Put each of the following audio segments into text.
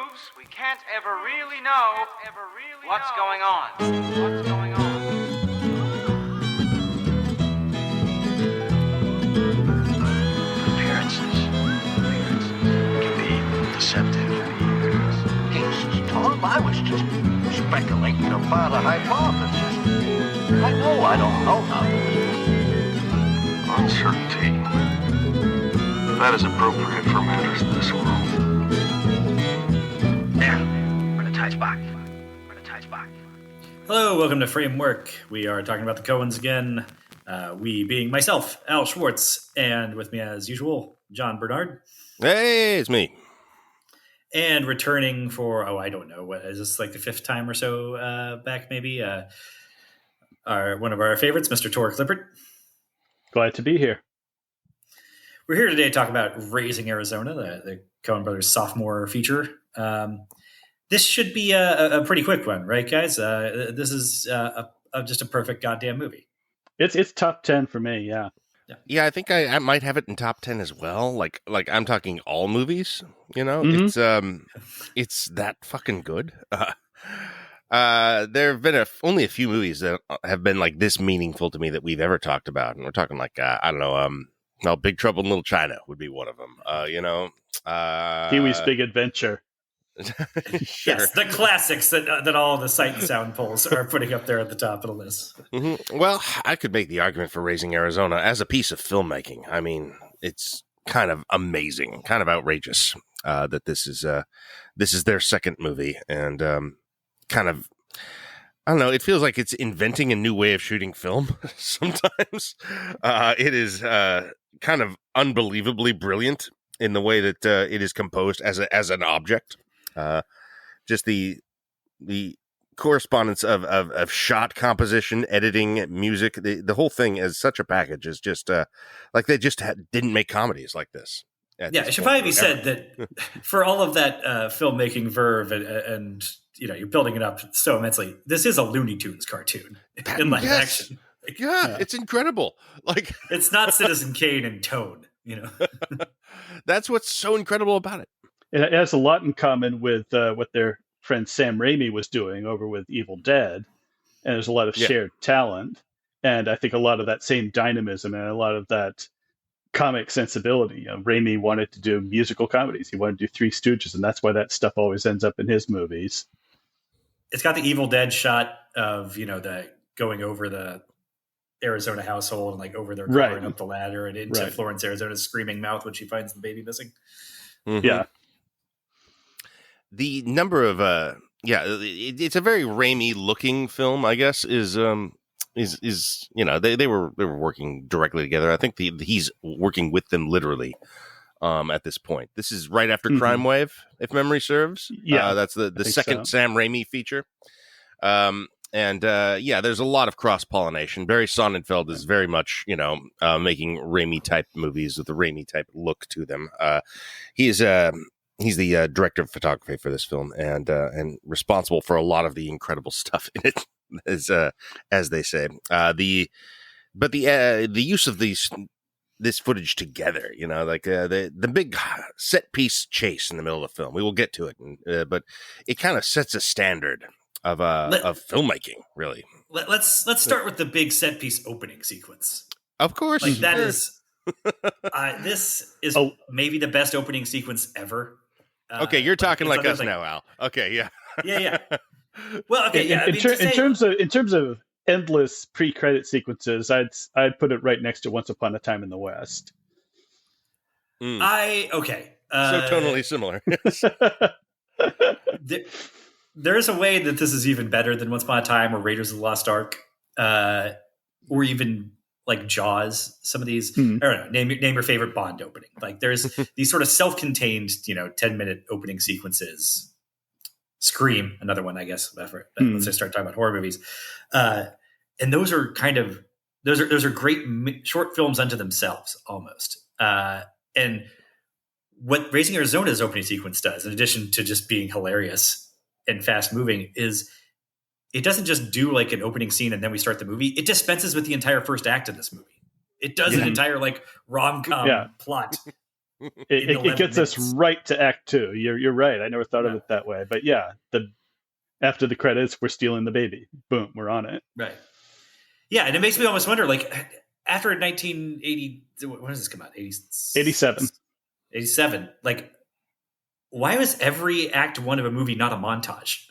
proves we can't ever really know what's going on. Appearances can be deceptive. Tom, I was just speculating about a hypothesis. I know I don't know how. Uncertainty. That is appropriate for matters of this world. There, we're in a tight spot. Hello, welcome to Framework. We are talking about the Coens again. We being myself, Al Schwartz, and with me as usual, John Bernard. Hey, it's me. And returning for, I don't know, what is this, like the fifth time or so back maybe? One of our favorites, Mr. Thor Klippert. Glad to be here. We're here today to talk about Raising Arizona, the Coen brothers sophomore feature. This should be a pretty quick one, right, guys? This is just a perfect goddamn movie. It's top 10 for me, yeah. Yeah, I think I might have it in top 10 as well. Like I'm talking all movies, you know? Mm-hmm. It's that fucking good. There have been only a few movies that have been like this meaningful to me that we've ever talked about. And we're talking like, I don't know, Big Trouble in Little China would be one of them. Pee-wee's Big Adventure. Sure. Yes, the classics that all the Sight and Sound polls are putting up there at the top of the list. Mm-hmm. Well, I could make the argument for Raising Arizona as a piece of filmmaking. I mean, it's kind of amazing, kind of outrageous that this is their second movie, and kind of, I don't know, it feels like it's inventing a new way of shooting film sometimes. It is kind of unbelievably brilliant in the way that it is composed as an object. Just the correspondence of shot composition, editing, music, the whole thing as such a package is just like they just didn't make comedies like this. It should probably be said that for all of that filmmaking verve and you know, you're building it up so immensely, this is a Looney Tunes cartoon in live action. Yeah, it's incredible. Like it's not Citizen Kane in tone, you know. That's what's so incredible about it. It has a lot in common with what their friend Sam Raimi was doing over with Evil Dead. And there's a lot of shared talent. And I think a lot of that same dynamism and a lot of that comic sensibility. Raimi wanted to do musical comedies. He wanted to do Three Stooges, and that's why that stuff always ends up in his movies. It's got the Evil Dead shot of, you know, the going over the Arizona household and like over their car and up the ladder and into Florence, Arizona's screaming mouth when she finds the baby missing. Mm-hmm. Yeah. The number of it's a very Raimi looking film, I guess, is you know, they were working directly together. I think he's working with them literally at this point. This is right after Crime Wave, if memory serves. Yeah, that's the second Sam Raimi feature. There's a lot of cross pollination. Barry Sonnenfeld is very much, you know, making Raimi type movies with a Raimi type look to them. He's the director of photography for this film and responsible for a lot of the incredible stuff in it, as they say. The use of this footage together, you know, like the big set piece chase in the middle of the film. We will get to it, but it kind of sets a standard of filmmaking, really. Let's start with the big set piece opening sequence. Of course, like that is. This is maybe the best opening sequence ever. Okay, you're talking like us now, Al. Okay, yeah. Yeah. Well, okay, yeah. In terms of endless pre-credit sequences, I'd put it right next to Once Upon a Time in the West. So tonally similar. There's a way that this is even better than Once Upon a Time or Raiders of the Lost Ark, or even like Jaws. Some of these, I don't know, name your favorite Bond opening. Like there's these sort of self-contained, you know, 10-minute opening sequences. Scream, another one, I guess. Once I start talking about horror movies, and those are those are great short films unto themselves, almost. And what Raising Arizona's opening sequence does, in addition to just being hilarious and fast moving, is it doesn't just do like an opening scene and then we start the movie. It dispenses with the entire first act of this movie. It does an entire like rom-com plot It gets us right to Act 2. You're right. I never thought of it that way. But yeah, after the credits, we're stealing the baby. Boom, we're on it. Right. Yeah, and it makes me almost wonder, like, after 1980, when does this come out? 87. 87. Like, why was every Act 1 of a movie not a montage?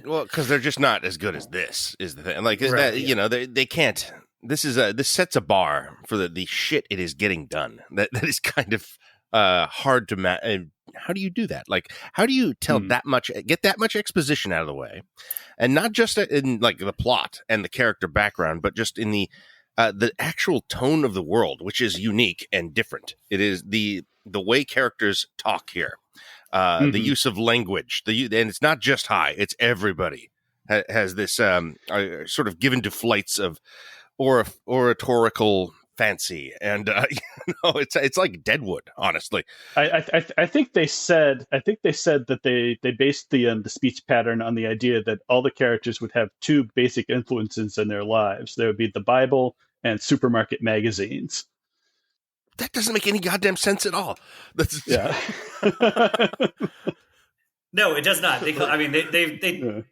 Well, because they're just not as good as this is the thing. Like, Right, that, yeah. you know, they can't. This sets a bar for the shit it is getting done. That is kind of hard to how do you do that? Like, how do you tell get that much exposition out of the way, and not just in like the plot and the character background, but just in the actual tone of the world, which is unique and different. It is the way characters talk here, the use of language, and it's not just High; it's everybody has this sort of given to flights of oratorical fancy, and it's like Deadwood, honestly. I think they said that they based the speech pattern on the idea that all the characters would have two basic influences in their lives. There would be the Bible and supermarket magazines. That doesn't make any goddamn sense at all. Yeah. No, it does not. They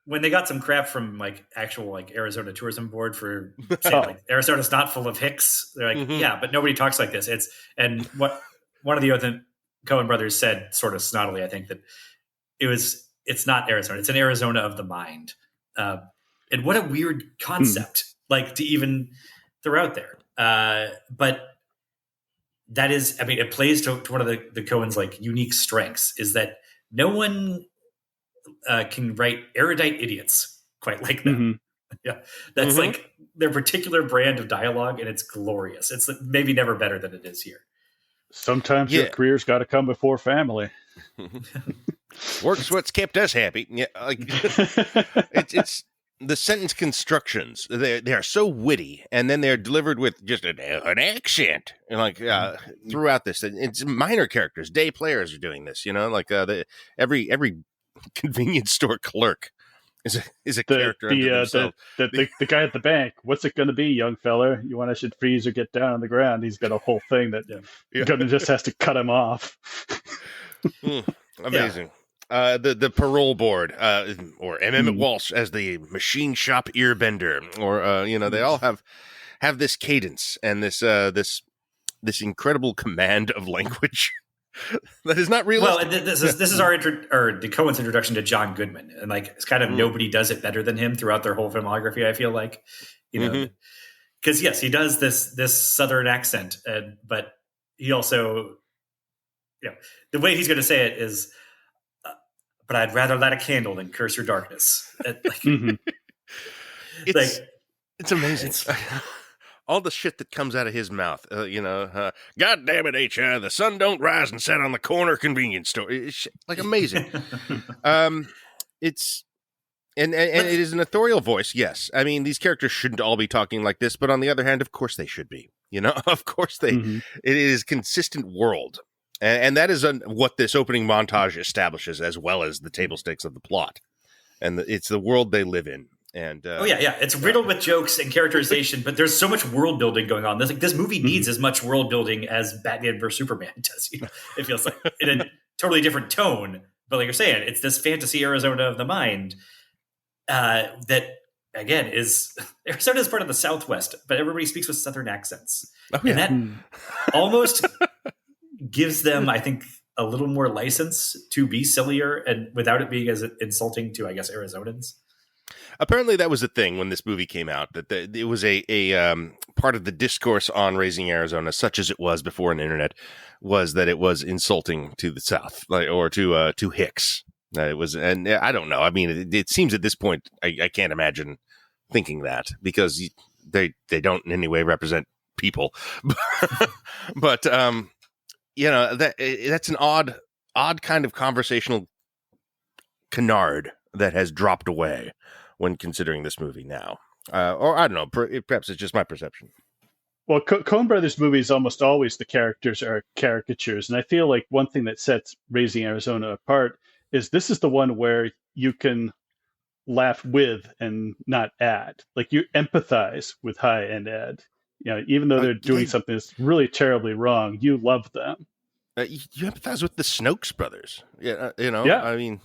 when they got some crap from like actual like Arizona Tourism Board for saying like Arizona's not full of hicks, they're like, yeah, but nobody talks like this. And what one of the other Coen brothers said, sort of snottily, I think, that it's not Arizona, it's an Arizona of the mind. And what a weird concept, like to even throw out there. But that is, I mean, it plays to one of the Coen's like unique strengths is that no one can write erudite idiots quite like them. Yeah, that's like their particular brand of dialogue, and it's glorious. It's maybe never better than it is here. Sometimes your career's got to come before family. Work's what's kept us happy. Yeah, like it's the sentence constructions. They are so witty, and then they're delivered with just an accent, and like throughout this, it's minor characters. Day players are doing this. You know, like every convenience store clerk is a character unto themselves. The guy at the bank. What's it going to be, young fella? You want I should freeze or get down on the ground? He's got a whole thing that Gunnar just has to cut him off. Amazing. The parole board, or Emmett Walsh as the machine shop earbender, or they all have this cadence and this incredible command of language. That is not realistic. Well, this is the Coen's introduction to John Goodman, and like it's kind of nobody does it better than him throughout their whole filmography. I feel like, because yes, he does this Southern accent, but he also, the way he's going to say it is, but I'd rather light a candle than curse your darkness. It's amazing. All the shit that comes out of his mouth, God damn it, H.I., the sun don't rise and set on the corner convenience store. It's like amazing. It's and it is an authorial voice. Yes, I mean these characters shouldn't all be talking like this, but on the other hand, of course they should be. Of course they. It is consistent world, and that is what this opening montage establishes, as well as the table stakes of the plot, and it's the world they live in. And it's riddled with jokes and characterization, but there's so much world building going on. This movie needs as much world building as Batman vs Superman does. It feels like in a totally different tone, but like you're saying, it's this fantasy Arizona of the mind that again is Arizona is part of the Southwest, but everybody speaks with Southern accents, and that almost gives them, I think, a little more license to be sillier and without it being as insulting to, I guess, Arizonans. Apparently that was a thing when this movie came out, that it was a part of the discourse on Raising Arizona, such as it was before an internet, was that it was insulting to the South, or to Hicks. It was, and I don't know. I mean, it seems at this point, I can't imagine thinking that, because they don't in any way represent people. But that's an odd kind of conversational canard that has dropped away when considering this movie now. Or I don't know, perhaps it's just my perception. Well, Coen Brothers movies, almost always the characters are caricatures. And I feel like one thing that sets Raising Arizona apart is this is the one where you can laugh with and not at. Like you empathize with High and Ed. even though they're doing something that's really terribly wrong, you love them. You empathize with the Snokes brothers. Yeah, Yeah. I mean,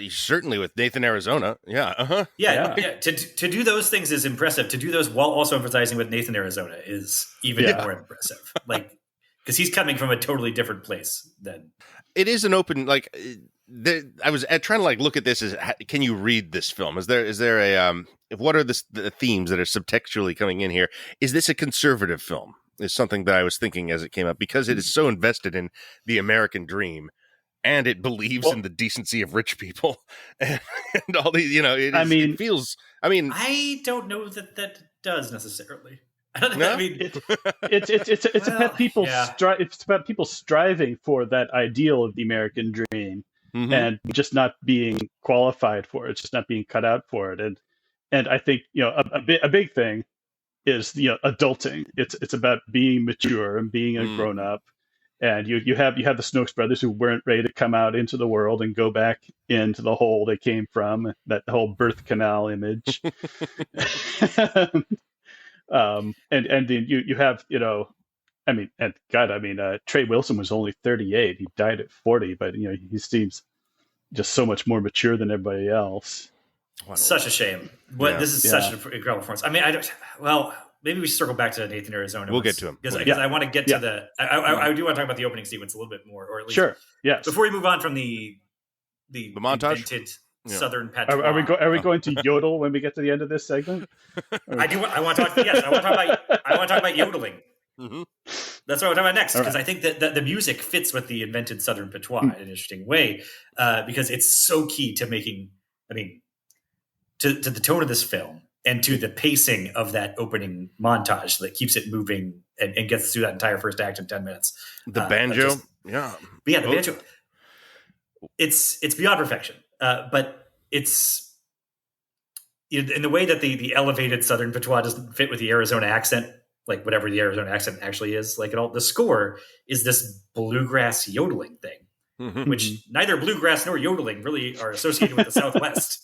certainly with Nathan Arizona. Yeah. Uh-huh. Yeah. To do those things is impressive. To do those while also empathizing with Nathan Arizona is even more impressive. Like, because he's coming from a totally different place than. It is an open, like, I was trying to, like, look at this as, can you read this film? Is there a, what are the themes that are subtextually coming in here? Is this a conservative film? Is something that I was thinking as it came up, because it is so invested in the American dream, and it believes in the decency of rich people, and all these, it feels. I mean, I don't know that does necessarily. I don't think. No? I mean, it's about people. It's about people striving for that ideal of the American dream, and just not being qualified for it, just not being cut out for it, and I think a big thing is adulting. It's about being mature and being a grown up, and you have the Snokes brothers who weren't ready to come out into the world and go back into the hole they came from, that whole birth canal image. And then you have Trey Wilson was only 38. He died at 40, but he seems just so much more mature than everybody else. Such a shame. This is such an incredible performance. I mean, maybe we should circle back to Nathan Arizona. We'll get to him. Because I want to get to the. I do want to talk about the opening sequence a little bit more, or at least Yes. Before we move on from the montage, invented Southern patois. Are we going to yodel when we get to the end of this segment? I do. I want to talk. Yes, I want to talk about yodeling. Mm-hmm. That's what I want to talk about next, because I think that the music fits with the invented Southern patois in an interesting way, because it's so key to making. I mean. To the tone of this film and to the pacing of that opening montage that keeps it moving and gets through that entire first act in 10 minutes. The banjo. The banjo. It's beyond perfection. But it's in the way that the elevated Southern patois doesn't fit with the Arizona accent, like whatever the Arizona accent actually is, like at all. The score is this bluegrass yodeling thing, which neither bluegrass nor yodeling really are associated with the Southwest.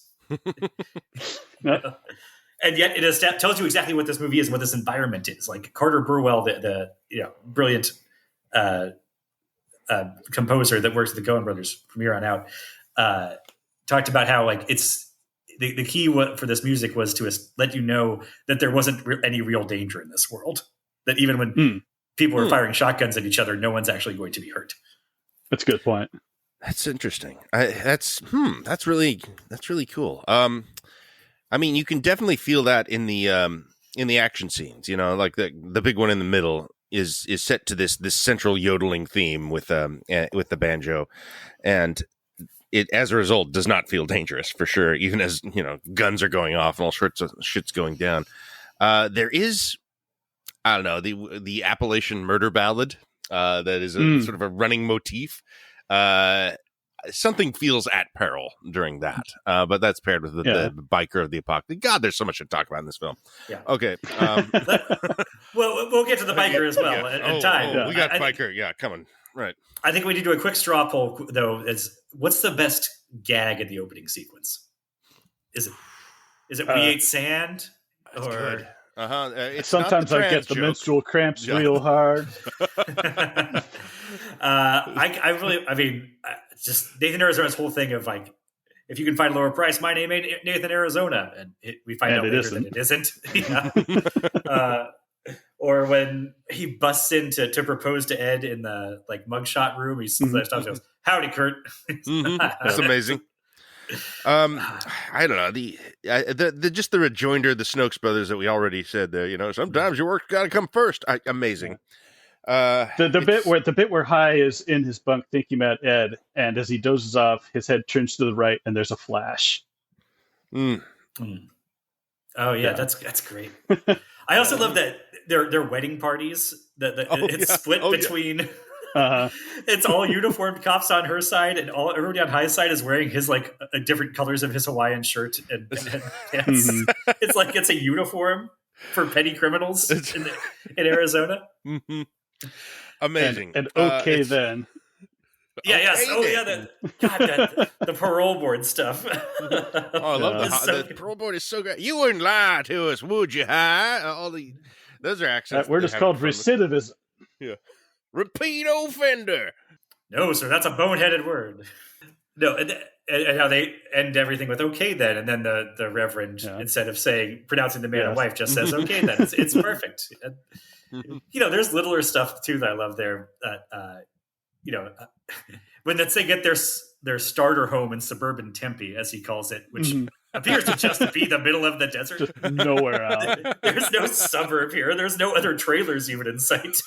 And yet it tells you exactly what this movie is and what this environment is. Like Carter Burwell, the brilliant composer that works with the Coen brothers from here on out, talked about how like it's the key for this music was to let you know that there wasn't any real danger in this world. That even when people are firing shotguns at each other, no one's actually going to be hurt. That's a good point. That's interesting. That's really cool. I mean, you can definitely feel that in the action scenes. Like the big one in the middle is set to this central yodeling theme with the banjo, and it as a result does not feel dangerous for sure. Even as guns are going off and all sorts of shit's going down. There is, I don't know, the Appalachian murder ballad that is a sort of a running motif. Something feels at peril during that, but that's paired with the biker of the apocalypse. God, there's so much to talk about in this film. Yeah. Okay. Well, we'll get to the biker as well in time. We got biker. Coming. Right. I think we need to do a quick straw poll, though. What's the best gag in the opening sequence? Is it we ate sand? Or sometimes I get the menstrual cramps real hard. Just Nathan Arizona's whole thing of like, if you can find a lower price, my name ain't Nathan Arizona, and we find out later that it isn't. Or when he busts in to propose to Ed in the like mugshot room, he stops and goes, "Howdy, Kurt." That's amazing. I don't know, the just the rejoinder, the Snokes brothers that we already said there. Sometimes your work's got to come first. Amazing. The bit where High is in his bunk thinking about Ed, and as he dozes off, his head turns to the right, and there's a flash. Oh yeah, that's great. I also love that their wedding parties. It's split between. It's all uniformed cops on her side, and everybody on High's side is wearing his like different colors of his Hawaiian shirt and pants. It's like it's a uniform for petty criminals in Arizona. Amazing. And okay then. Yeah, yes. Oh, yeah. The parole board stuff. I love the parole board is so great. You wouldn't lie to us, would you, High? All the Those are accents. That word is called recidivism. Yeah. Repeat offender. No, sir, that's a boneheaded word. No, and how they end everything with "okay then," and then the reverend, instead of pronouncing the man and wife, just says "okay then." It's perfect. There's littler stuff too that I love there. When they get their starter home in suburban Tempe, as he calls it, which appears to just be the middle of the desert, just nowhere out. There's no suburb here. There's no other trailers even in sight.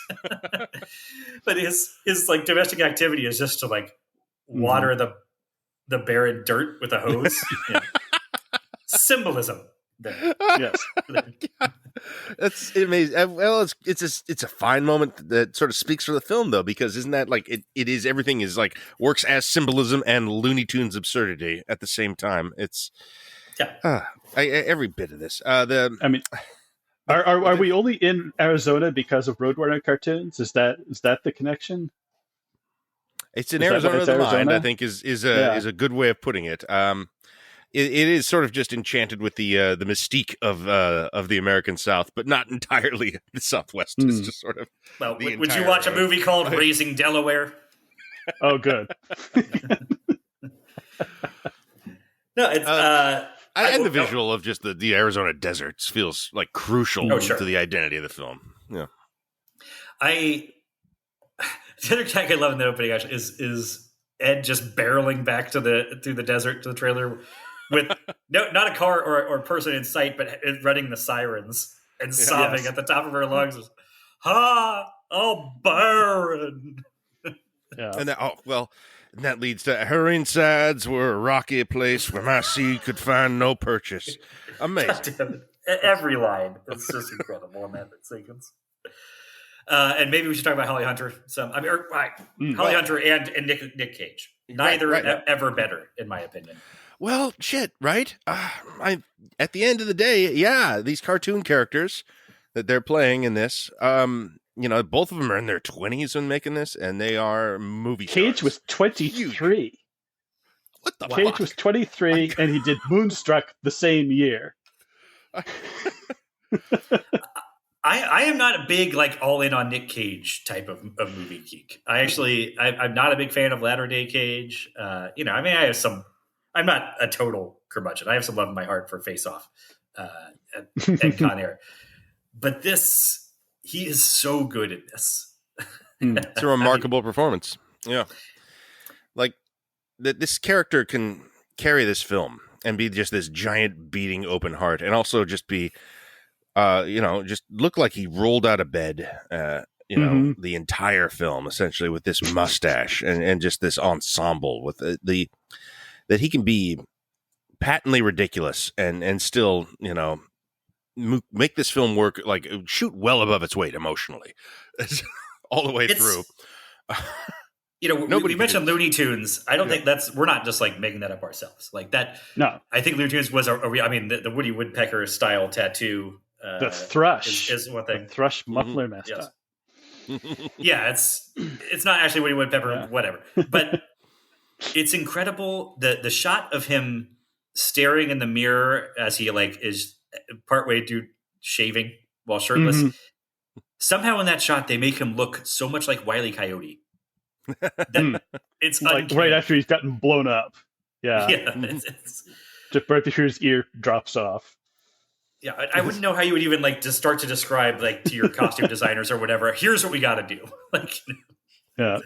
But his like domestic activity is just to like water the barren dirt with a hose. Symbolism there. Yes. That's amazing. Well, it's a fine moment that sort of speaks for the film, though, because isn't that like it is everything is like works as symbolism and Looney Tunes absurdity at the same time. It's every bit of this. Are we only in Arizona because of Roadrunner cartoons? Is that the connection? It's in Arizona. The mind, I think, is a good way of putting it. It is sort of just enchanted with the mystique of the American South, but not entirely the Southwest. It's just sort of. Well, would you watch a movie called Raising Delaware? Oh, good. No, it's and the visual of just the Arizona deserts feels like crucial to the identity of the film. Yeah, the other tag I love in the opening actually is Ed just barreling back through the desert to the trailer with not a car or person in sight, but running the sirens and sobbing at the top of her lungs. Barren. Yeah. And that leads to her insides were a rocky place where my seed could find no purchase. Amazing. Every line is just incredible in that sequence. And maybe we should talk about Holly Hunter Holly Hunter and Nick Cage. Neither ever better, in my opinion. Well, shit, right? At the end of the day, these cartoon characters that they're playing in this, both of them are in their 20s when making this, and they are movie stars. Cage was 23. What the Cage fuck? was 23, and he did Moonstruck the same year. I am not a big like all in on Nick Cage type of movie geek. I'm not a big fan of Latter Day Cage. I have some. I'm not a total curmudgeon. I have some love in my heart for Face Off and Con Air, but he is so good at this. It's a remarkable performance. Yeah, like this character can carry this film and be just this giant beating open heart, and also just be. Just look like he rolled out of bed, the entire film, essentially, with this mustache and just this ensemble with that he can be patently ridiculous and still, make this film work, like shoot well above its weight emotionally all the way through. We mentioned Looney Tunes. I don't think we're not just like making that up ourselves like that. No, I think Looney Tunes was the Woody Woodpecker style tattoo. The thrush is one thing. The thrush muffler mascot. Yes. It's not actually Woody Woodpecker, whatever. But it's incredible the shot of him staring in the mirror as he like is partway through shaving while shirtless. Mm-hmm. Somehow in that shot they make him look so much like Wile E. Coyote. It's like right after he's gotten blown up. Yeah. It's just right before his ear drops off. Yeah, I wouldn't know how you would even like just start to describe like to your costume designers or whatever. Here's what we got to do.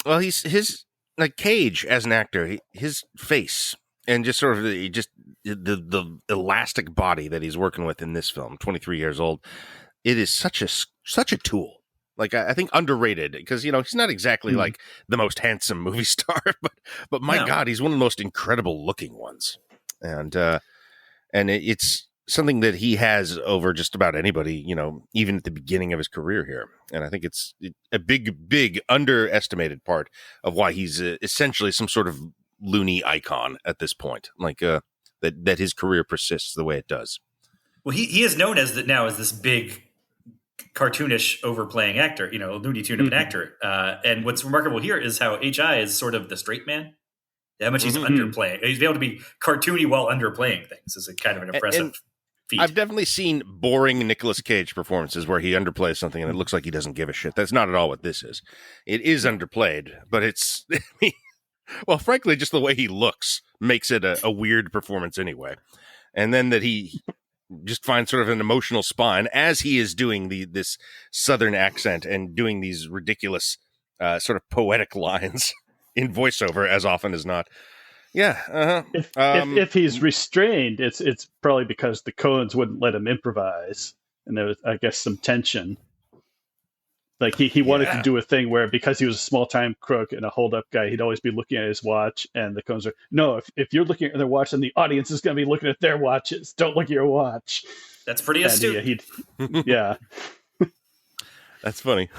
Well, his like Cage as an actor, his face and just sort of the elastic body that he's working with in this film. 23 years old, it is such a tool. Like I think underrated because he's not exactly like the most handsome movie star, but my God, he's one of the most incredible looking ones, and it's something that he has over just about anybody, even at the beginning of his career here. And I think it's a big underestimated part of why he's essentially some sort of loony icon at this point. Like that his career persists the way it does. Well, he is known as this big cartoonish overplaying actor, Looney Tune of an actor. And what's remarkable here is how H.I. is sort of the straight man. How much he's underplaying. He's able to be cartoony while underplaying things is a kind of an impressive feat. I've definitely seen boring Nicolas Cage performances where he underplays something and it looks like he doesn't give a shit. That's not at all what this is. It is underplayed, but it's, well, frankly, just the way he looks makes it a weird performance anyway. And then that he just finds sort of an emotional spine as he is doing this Southern accent and doing these ridiculous sort of poetic lines in voiceover as often as not. Yeah. If he's restrained, it's probably because the Coens wouldn't let him improvise, and there was, I guess, some tension. Like he wanted to do a thing where, because he was a small time crook and a hold up guy, he'd always be looking at his watch, and the Coens are, no, if you're looking at their watch, then the audience is going to be looking at their watches. Don't look at your watch. That's pretty astute. Yeah. That's funny.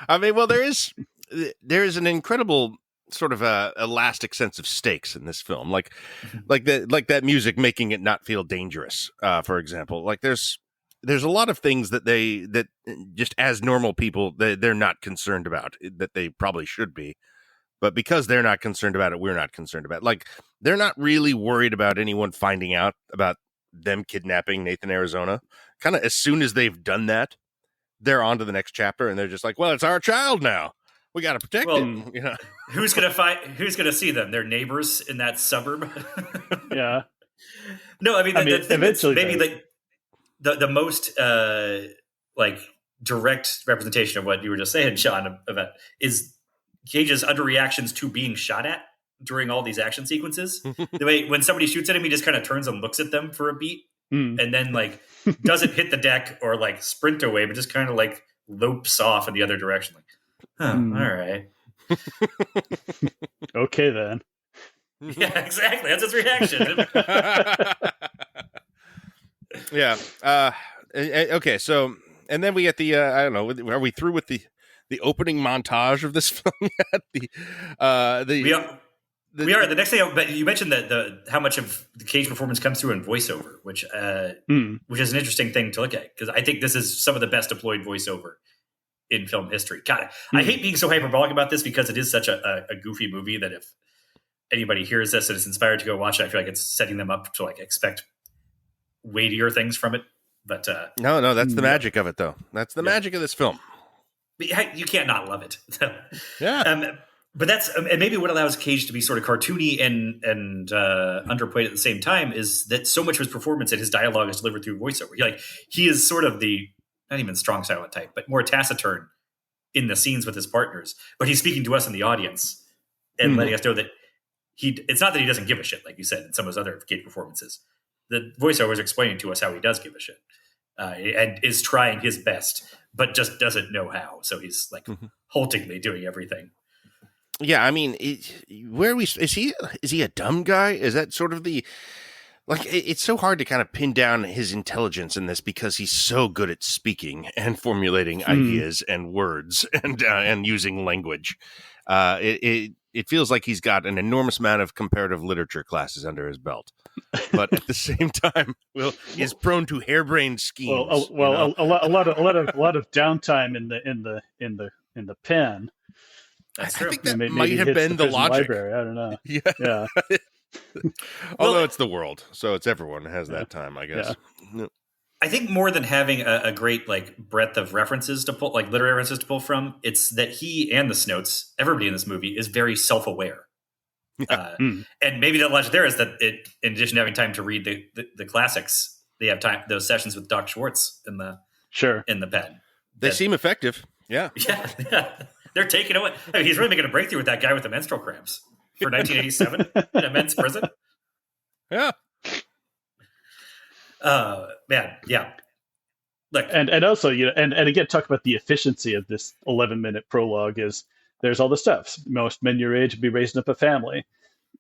I mean, well, there is an incredible sort of elastic sense of stakes in this film, like that music making it not feel dangerous. For example, like there's a lot of things that that just as normal people they're not concerned about that they probably should be, but because they're not concerned about it, we're not concerned about it. Like they're not really worried about anyone finding out about them kidnapping Nathan Arizona. Kind of as soon as they've done that, they're on to the next chapter, and they're just like, well, it's our child now. We got to protect him. You know, who's gonna see them? Their neighbors in that suburb. Yeah. No, I mean, the thing that's eventually, maybe the most like direct representation of what you were just saying, Sean, about is Cage's underreactions to being shot at during all these action sequences. The way when somebody shoots at him, he just kind of turns and looks at them for a beat, and then like doesn't hit the deck or like sprint away, but just kind of like lopes off in the other direction. Like, all right. Okay, then. Yeah, exactly. That's his reaction. Yeah. Okay. So, and then we get the I don't know. Are we through with the opening montage of this film yet? We are. The next thing, but you mentioned that how much of the Cage performance comes through in voiceover, which is an interesting thing to look at, because I think this is some of the best deployed voiceover in film history. God, I hate being so hyperbolic about this because it is such a goofy movie that if anybody hears this and is inspired to go watch it, I feel like it's setting them up to like expect weightier things from it. But no, that's the magic of it, though. That's the magic of this film. But you can't not love it. Yeah. But that's and maybe what allows Cage to be sort of cartoony and underplayed at the same time is that so much of his performance and his dialogue is delivered through voiceover. He is sort of the not even strong silent type, but more taciturn in the scenes with his partners. But he's speaking to us in the audience and letting us know that it's not that he doesn't give a shit, like you said in some of his other Cage performances. The voiceover is explaining to us how he does give a shit and is trying his best, but just doesn't know how. So he's like haltingly doing everything. Yeah, I mean, is he a dumb guy? Is that sort of the like? It's so hard to kind of pin down his intelligence in this because he's so good at speaking and formulating ideas and words and using language. It feels like he's got an enormous amount of comparative literature classes under his belt, but at the same time, is prone to harebrained schemes. A lot of downtime in the pen. That's true. I think that Maybe might have been the logic. Library. I don't know. Yeah. Although it's the world, so it's everyone has that time, I guess. Yeah. I think more than having a great like breadth of references to pull, like literary references to pull from, it's that he and the Snotes, everybody in this movie, is very self-aware. And maybe the logic there is that in addition to having time to read the classics, they have time those sessions with Doc Schwartz in the pen. They seem effective. Yeah. They're taking away. I mean, he's really making a breakthrough with that guy with the menstrual cramps for 1987 in a men's prison. Yeah. Man, yeah. Look, and also, and again, talk about the efficiency of this 11-minute prologue is there's all the stuff. Most men your age would be raising up a family.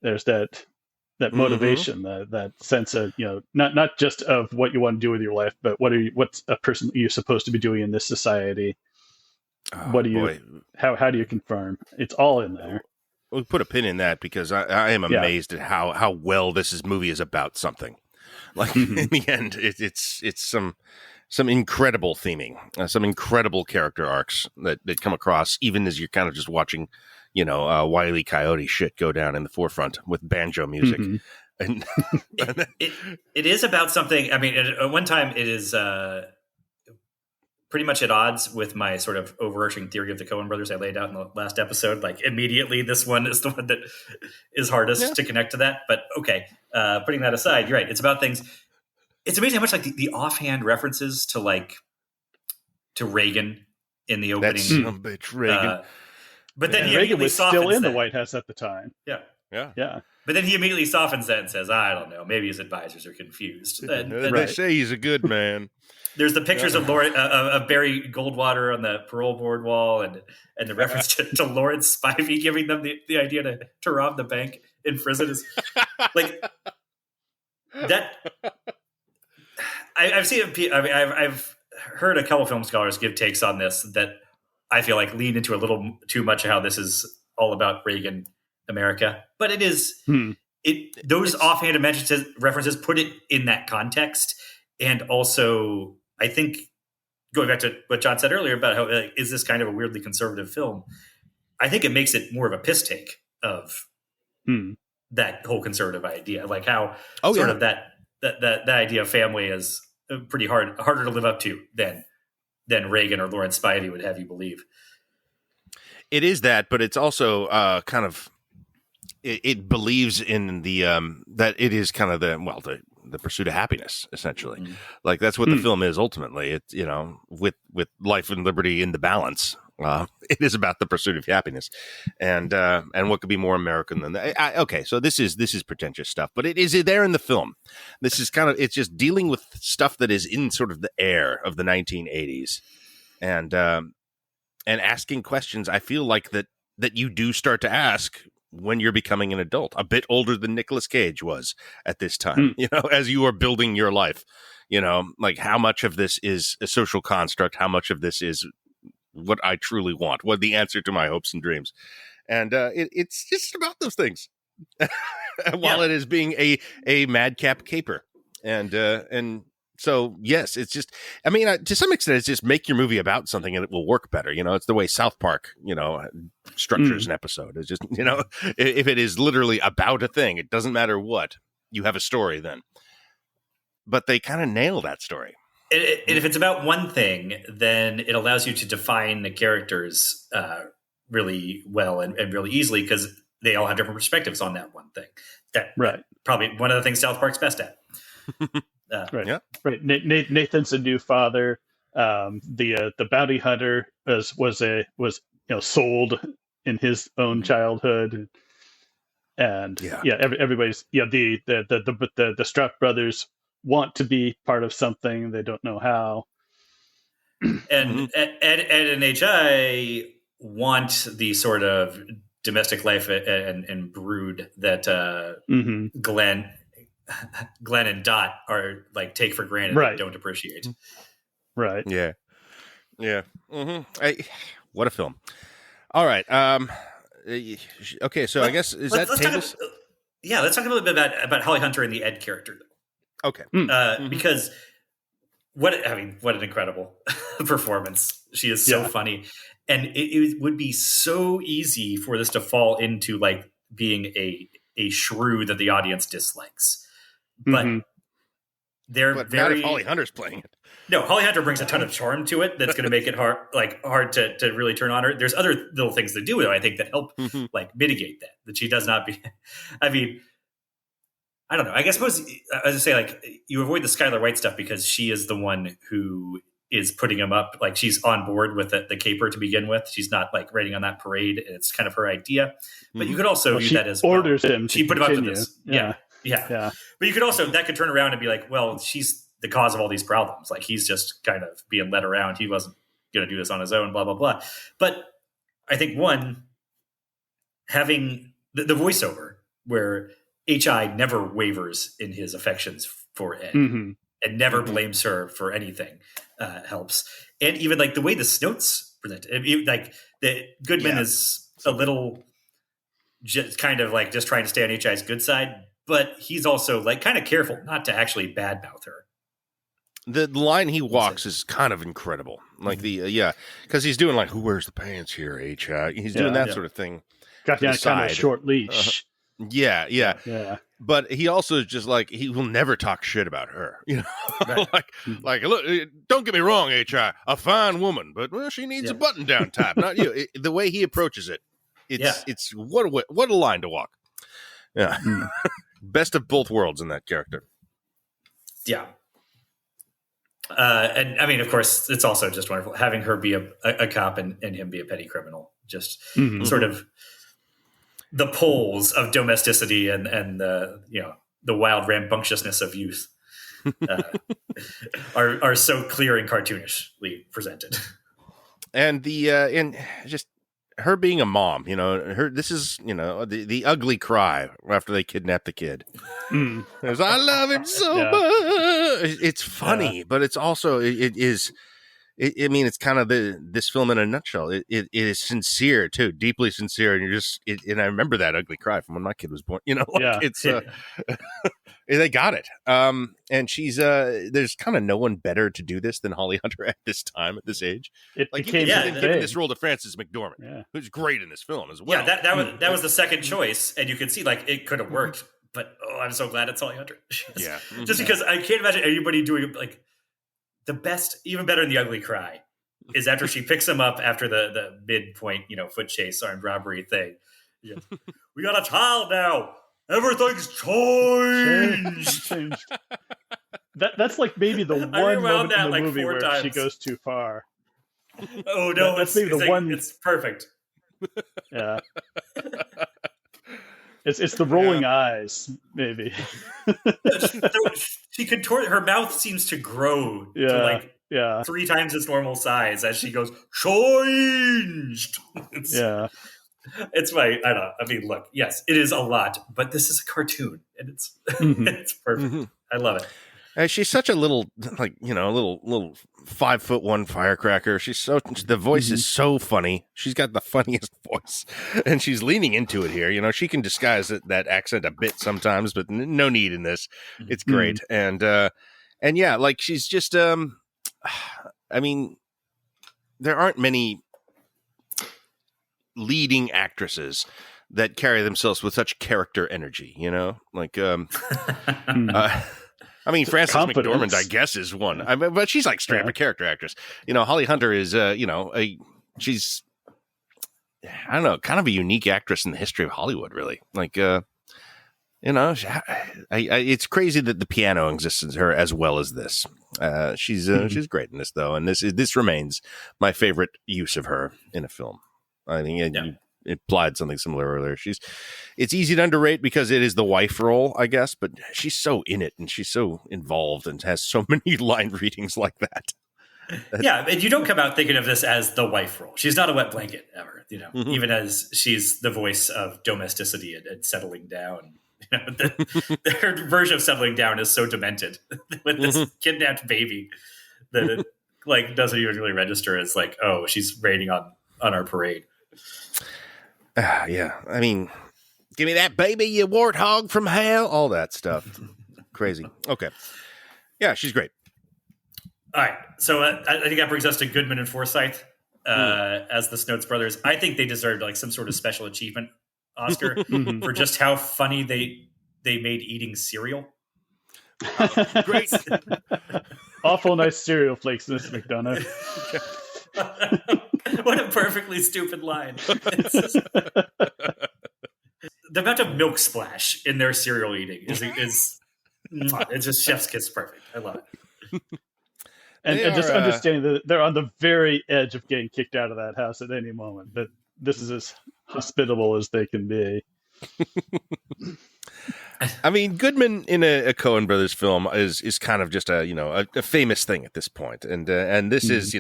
There's that motivation, that sense of, not just of what you want to do with your life, but what's a person you're supposed to be doing in this society. How do you confirm? It's all in there. We'll put a pin in that because I am amazed at how well this movie is about something. Like in the end, it's some incredible theming, some incredible character arcs that come across, even as you're kind of just watching, Wile E. Coyote shit go down in the forefront with banjo music. And it is about something. I mean, at one time it is pretty much at odds with my sort of overarching theory of the Coen brothers I laid out in the last episode. Like immediately, this one is the one that is hardest to connect to that. But okay, putting that aside, you're right. It's about things. It's amazing how much like the offhand references to Reagan in the opening. That's some bitch Reagan. But then he Reagan immediately was softens still in that. the White House at the time. Yeah. Yeah. But then he immediately softens that and says, I don't know, maybe his advisors are confused. And They say he's a good man. there's the pictures of Barry Goldwater on the parole board wall and the reference to Lawrence Spivey giving them the idea to rob the bank in prison is like that. I've seen I've heard a couple film scholars give takes on this that I feel like lean into a little too much of how this is all about Reagan America, but it is those offhand references put it in that context, and also I think going back to what John said earlier about how is this kind of a weirdly conservative film, I think it makes it more of a piss take of that whole conservative idea, like how of that idea of family is pretty harder to live up to than Reagan or Lawrence Spivey would have you believe. It is that, but it's also kind of it believes in the that it is kind of the pursuit of happiness, essentially. Mm-hmm. Like that's what the film is ultimately. It's with life and liberty in the balance. It is about the pursuit of happiness, and what could be more American than that? Okay, so this is pretentious stuff, but it is there in the film. This is it's just dealing with stuff that is in sort of the air of the 1980s, and asking questions. I feel like that you do start to ask when you're becoming an adult, a bit older than Nicolas Cage was at this time. As you are building your life, like how much of this is a social construct, how much of this is what I truly want, what the answer to my hopes and dreams. And it's just about those things. While it is being a madcap caper. And so, yes, it's just, I mean, to some extent, it's just make your movie about something and it will work better. It's the way South Park, structures an episode. It's just, if it is literally about a thing, it doesn't matter what, you have a story then. But they kind of nail that story. And if it's about one thing, then it allows you to define the characters really well and really easily because they all have different perspectives on that one thing. That's probably one of the things South Park's best at. Right. Nathan's a new father. The bounty hunter was sold in his own childhood, and everybody's the Struck brothers want to be part of something, they don't know how. And Ed and HI want the sort of domestic life and brood that Glenn and Dot are like take for granted and don't appreciate. Right. Yeah. What a film. All right. Okay. So I guess let's talk a little bit about Holly Hunter and the Ed character. Okay. Because what an incredible performance. She is so funny. And it would be so easy for this to fall into like being a shrew that the audience dislikes. But they're not very if Holly Hunter's playing it. No, Holly Hunter brings a ton of charm to it that's going to make it hard to really turn on her. There's other little things that do, though, I think, that help like mitigate that she does not be. I mean, I don't know. I suppose, as I say, like you avoid the Skylar White stuff because she is the one who is putting him up. Like she's on board with the caper to begin with. She's not like raiding on that parade. It's kind of her idea. But you could also view that as orders him. She put him up to this. Yeah. But you could also that could turn around and be like, well, she's the cause of all these problems. Like he's just kind of being led around. He wasn't going to do this on his own. Blah blah blah. But I think having the voiceover where H.I. never wavers in his affections for Ed and never blames her for anything helps. And even like the way the notes present, like the Goodman is a little just kind of like just trying to stay on H.I.'s good side, but he's also like kind of careful not to actually badmouth her. The line he walks is kind of incredible. Like because he's doing like, who wears the pants here, H.I.? He's doing that sort of thing. Got you on kind of a short leash. Yeah. but he also is just like, he will never talk shit about her, you know. Right. like look, don't get me wrong, HI, a fine woman, but well, she needs a button down type, not you. The way he approaches it, it's what a line to walk. Yeah, best of both worlds in that character. Yeah. And I mean, of course, it's also just wonderful having her be a cop and him be a petty criminal. Just sort of the poles of domesticity and the wild rambunctiousness of youth are so clear and cartoonishly presented. And and just her being a mom, this is, the ugly cry after they kidnap the kid. There's, I love him so much. It's funny, but it's also, it's kind of this film in a nutshell. It is sincere too, deeply sincere. And and I remember that ugly cry from when my kid was born, it's, they got it. And she's, there's kind of no one better to do this than Holly Hunter at this time, at this age. It like, became given this role to Frances McDormand, who's great in this film as well. Yeah, that was the second choice, and you could see like it could have worked, but I'm so glad it's Holly Hunter. Just because I can't imagine anybody doing like the best, even better than the ugly cry, is after she picks him up after the midpoint, foot chase armed robbery thing. Yeah. We got a child now. Everything's changed. That's like maybe the one moment in the movie where she goes too far. Oh no, that's maybe the one. It's perfect. Yeah, it's the rolling eyes, maybe. She contort. Her mouth seems to grow to like 3 times its normal size as she goes changed. It's my, I don't know. I mean, look, yes, it is a lot, but this is a cartoon and it's it's perfect. I love it. And she's such a little, like, little 5'1" firecracker. The voice is so funny. She's got the funniest voice, and she's leaning into it here. She can disguise that accent a bit sometimes, but no need in this. It's great. And yeah, like she's just, I mean, there aren't many leading actresses that carry themselves with such character energy, like, I mean, Frances McDormand, I guess, is one. But she's like straight up a character actress. Holly Hunter is, she's, I don't know, kind of a unique actress in the history of Hollywood, really. Like, it's crazy that the piano exists in her as well as this. She's great in this, though, and this remains my favorite use of her in a film. I think you implied something similar earlier. It's easy to underrate because it is the wife role, I guess, but she's so in it and she's so involved and has so many line readings like that. Yeah, and you don't come out thinking of this as the wife role. She's not a wet blanket ever, even as she's the voice of domesticity and settling down. Her version of settling down is so demented with this kidnapped baby that it like doesn't even really register as like, oh, she's raining on our parade. Yeah, I mean, give me that baby, you warthog from hell, all that stuff. Crazy. Okay. Yeah, she's great. All right. So I think that brings us to Goodman and Forsythe as the Snotes brothers. I think they deserved like some sort of special achievement Oscar for just how funny they made eating cereal. Great. Awful nice cereal flakes, Miss McDonough. What a perfectly stupid line. The amount of milk splash in their cereal eating is it's just chef's kiss perfect. I love it. And just understanding that they're on the very edge of getting kicked out of that house at any moment. That this is as hospitable as they can be. I mean, Goodman in a Coen Brothers film is kind of just a famous thing at this point, and this is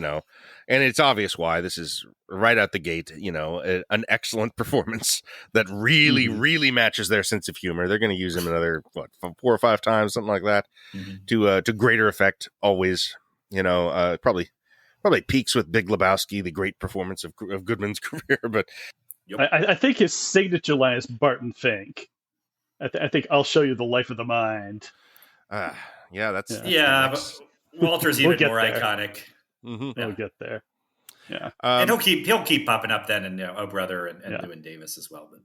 and it's obvious why. This is right out the gate, an excellent performance that really really matches their sense of humor. They're going to use him another 4 or 5 times, something like that, to greater effect. Always, probably peaks with Big Lebowski, the great performance of Goodman's career, but. Yep. I think his signature line is Barton Fink. I think I'll show you the life of the mind. Yeah, that's but Walter's even more iconic. We'll get there. Yeah, and he'll keep popping up then, and Oh Brother and Llewyn Davis as well. But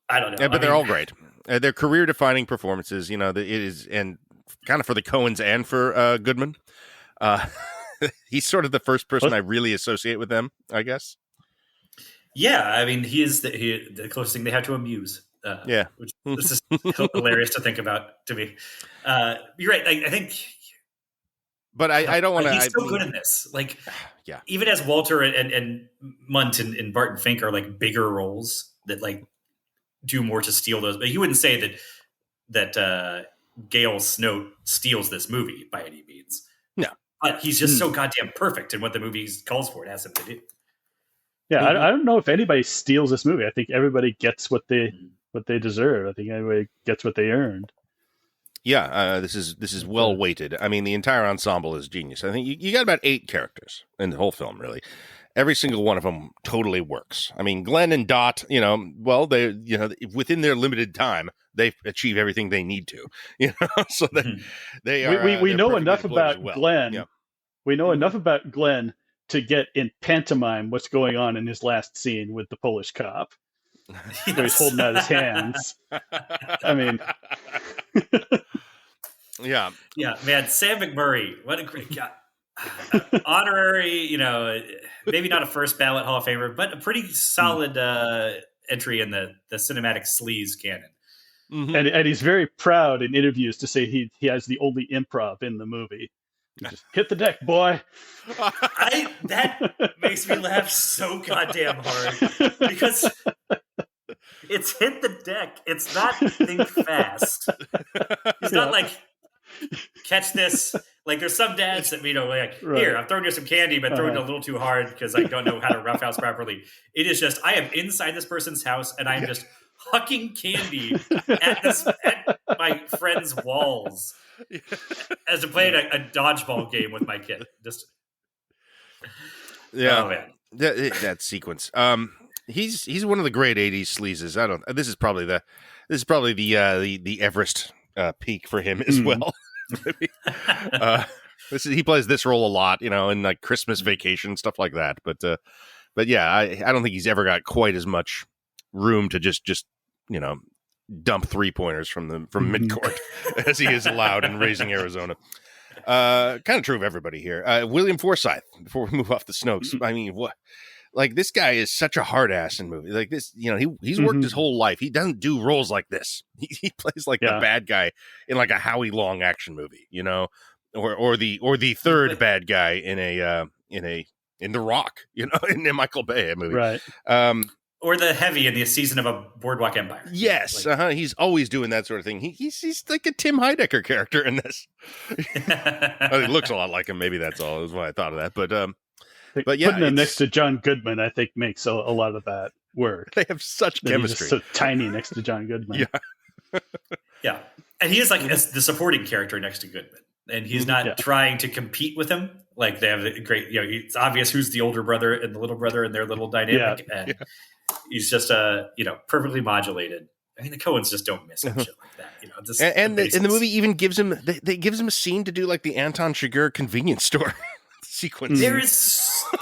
I don't know. Yeah, but they're all great. They're career-defining performances. You know, it is, and kind of for the Coens and for Goodman. He's sort of the first person I really associate with them, I guess. Yeah, I mean, he is the closest thing they have to a muse. Which this is hilarious to think about to me. You're right. I think, but I don't want to. He's so good in this. Like, yeah, even as Walter and Munt and Barton Fink are like bigger roles that like do more to steal those. But you wouldn't say that Gale Snow steals this movie by any means. No. But he's just so goddamn perfect in what the movie calls for. It has him to do. Yeah, I don't know if anybody steals this movie. I think everybody gets what they deserve. I think everybody gets what they earned. Yeah, this is well weighted. I mean, the entire ensemble is genius. I think you got about 8 characters in the whole film, really. Every single one of them totally works. I mean, Glenn and Dot, they, within their limited time, they achieve everything they need to, so that they are. We know enough about Glenn. Yeah. We know enough about Glenn to get in pantomime what's going on in his last scene with the Polish cop. Yes. He's holding out his hands. I mean, yeah, man. Sam McMurray, what a great guy. Honorary, maybe not a first ballot Hall of Famer, but a pretty solid entry in the cinematic sleaze canon. Mm-hmm. And he's very proud in interviews to say he has the only improv in the movie. Just hit the deck, boy. That makes me laugh so goddamn hard because it's hit the deck. It's not think fast. He's not like catch this. Like there's some dads that here I'm throwing you some candy, but throwing it a little too hard because I don't know how to roughhouse properly. It is just I am inside this person's house and I am just hucking candy at my friend's walls. As to playing a dodgeball game with my kid. Just oh man. That sequence. He's one of the great 80s sleazes. This is probably the Everest peak for him as well. He plays this role a lot, in like Christmas Vacation, stuff like that. But yeah, I don't think he's ever got quite as much room to just dump 3-pointers from midcourt as he is allowed in Raising Arizona. Kind of true of everybody here. William Forsythe, before we move off the Snokes, I mean, what? Like, this guy is such a hard ass in movies like this. He's worked his whole life. He doesn't do roles like this. He plays like the bad guy in like a Howie Long action movie, or the third bad guy in The Rock, in a Michael Bay movie, right? Or the heavy in the season of a Boardwalk Empire. Yes, he's always doing that sort of thing. He's like a Tim Heidecker character in this. He looks a lot like him. Maybe that's all. Is why I thought of that. But yeah, putting him next to John Goodman, I think, makes a lot of that work. They have such chemistry. He's just so tiny next to John Goodman. Yeah, and he is like the supporting character next to Goodman, and he's not trying to compete with him. Like they have a great, it's obvious who's the older brother and the little brother and their little dynamic, and he's just perfectly modulated. I mean, the Coens just don't miss shit like that. And the movie even gives him a scene to do like the Anton Chigurh convenience store sequence.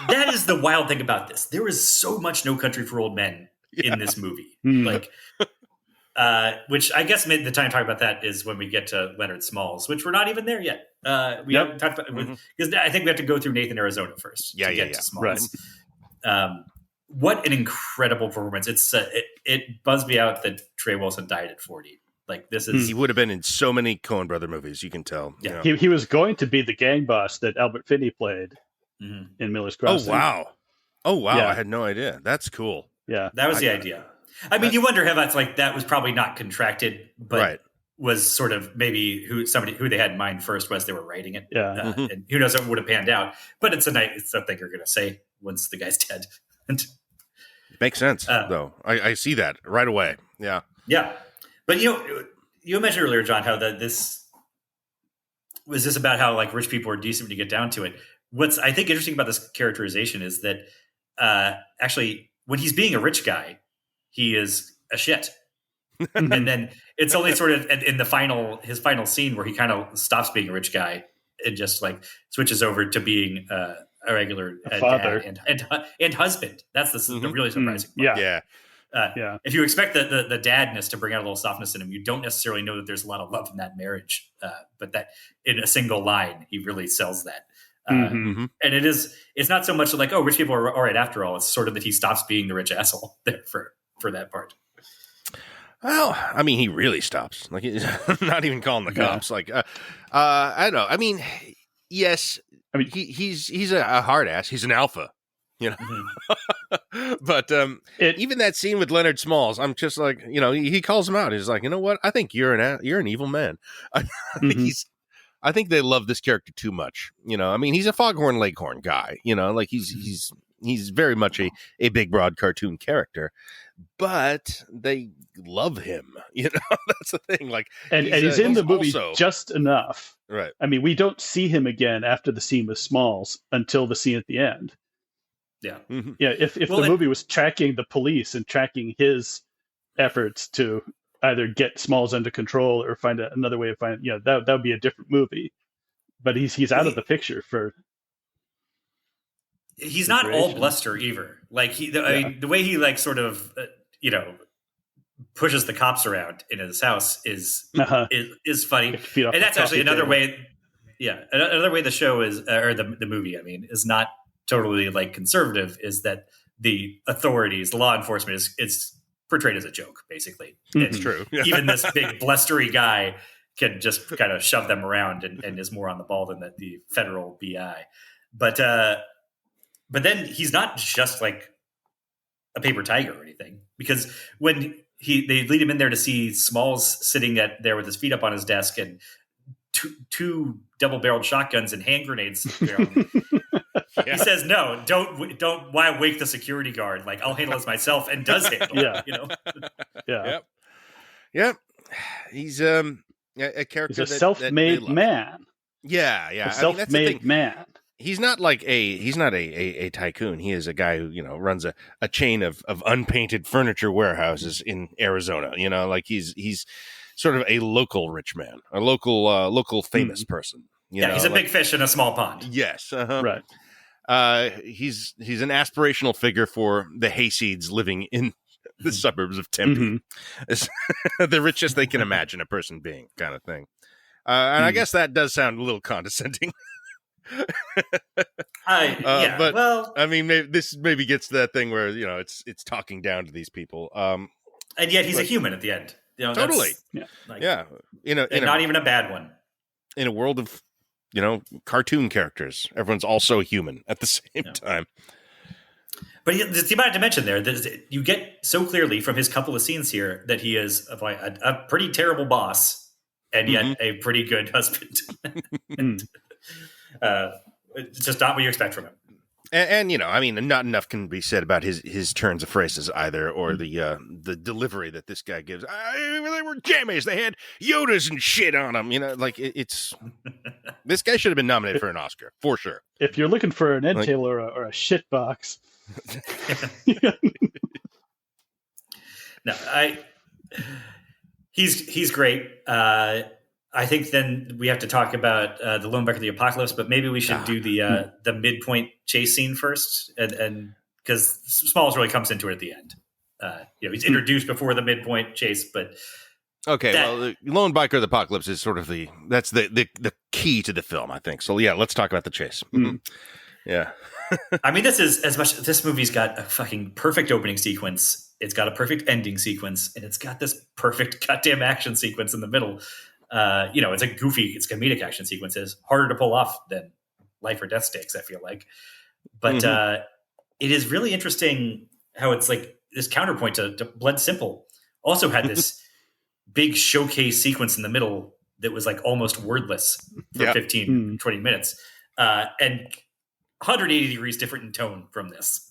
That is the wild thing about this. There is so much No Country for Old Men in this movie, which I guess the time to talk about that is when we get to Leonard Smalls, which we're not even there yet. We haven't talked about because I think we have to go through Nathan Arizona first to get to Smalls. Right. What an incredible performance! It buzzed me out that Trey Wilson died at 40. Like this is he would have been in so many Coen brother movies. You can tell. Yeah, he was going to be the gang boss that Albert Finney played in Miller's Crossing. Oh wow! Yeah. I had no idea. That's cool. Yeah, that was the idea. I mean, you wonder how that's like. That was probably not contracted, but was sort of maybe who they had in mind first was they were writing it. Yeah, and who knows if it would have panned out. But it's something you're going to say once the guy's dead. Makes sense, though. I see that right away. Yeah. Yeah. But you mentioned earlier, John, how this was about how like rich people are decent when you get down to it. What's I think interesting about this characterization is that actually when he's being a rich guy, he is a shit. And then it's only sort of in his final scene where he kind of stops being a rich guy and just like switches over to being a regular father and husband. That's the really surprising part. Yeah. If you expect the dadness to bring out a little softness in him, you don't necessarily know that there's a lot of love in that marriage. But that in a single line, he really sells that. And it's not so much like, oh, rich people are all right after all. It's sort of that he stops being the rich asshole there for that part. Well, I mean, he really stops. Like, he's not even calling the cops. Like, I don't know. I mean, yes. I mean, he's a hard ass. He's an alpha, you know. But even that scene with Leonard Smalls, I'm just like, you know, he calls him out. He's like, you know what? I think you're an evil man. I think they love this character too much. You know, I mean, he's a Foghorn Leghorn guy. You know, like he's very much a big broad cartoon character, but they love him. You know, that's the thing. Like, and he's in the movie also, just enough. Right. I mean, we don't see him again after the scene with Smalls until the scene at the end. Yeah. Yeah. If the movie was tracking the police and tracking his efforts to either get Smalls under control or find another way of finding, you know, that would be a different movie. But he's out of the picture for. He's not all bluster either. Like I mean, the way he like sort of you know, pushes the cops around in his house is funny, and that's actually another way. Yeah, another way the show is, or the movie, I mean, is not totally like conservative. Is that the authorities, the law enforcement, is portrayed as a joke, basically. It's true. Even this big blustery guy can just kind of shove them around and is more on the ball than the federal BI. But then he's not just like a paper tiger or anything, because when they lead him in there to see Smalls sitting there with his feet up on his desk and two double-barreled shotguns and hand grenades. He says, "No, don't. Why wake the security guard? Like, I'll handle this myself," and does handle it. You know. Yep. He's a character. He's a self-made man. Yeah. A self-made man. He's not like a tycoon. He is a guy who, you know, runs a chain of unpainted furniture warehouses in Arizona. You know, like he's sort of a local rich man, a local famous person. You know, he's a big fish in a small pond. Yes, right. He's an aspirational figure for the hayseeds living in the suburbs of Tempe. The richest they can imagine a person being, kind of thing. And I guess that does sound a little condescending. But well, I mean, this maybe gets to that thing where, you know, it's talking down to these people, and yet he's a human at the end. You know, totally, not even a bad one. In a world of, you know, cartoon characters, everyone's also human at the same time. But the amount of dimension there that you get so clearly from his couple of scenes here that he is a pretty terrible boss and yet a pretty good husband. It's just not what you expect from him. And you know, I mean, not enough can be said about his turns of phrases either, or the delivery that this guy gives. They were jammies. They had Yodas and shit on them. You know, like it's this guy should have been nominated for an Oscar for sure. If you're looking for an Ed Taylor or a shit box, no, he's great. I think then we have to talk about the Lone of the Apocalypse, but maybe we should do the midpoint chase scene first, and because Smalls really comes into it at the end. You know, he's introduced before the midpoint chase, but well, the Lone Biker of the Apocalypse is sort of the key to the film, I think. So yeah, let's talk about the chase. Yeah, I mean, this movie's got a fucking perfect opening sequence. It's got a perfect ending sequence, and it's got this perfect goddamn action sequence in the middle. You know, it's comedic action sequences, harder to pull off than life or death stakes, I feel like. But it is really interesting how it's like this counterpoint to Blood Simple also had this big showcase sequence in the middle that was like almost wordless for 15, 20 minutes. And 180 degrees different in tone from this.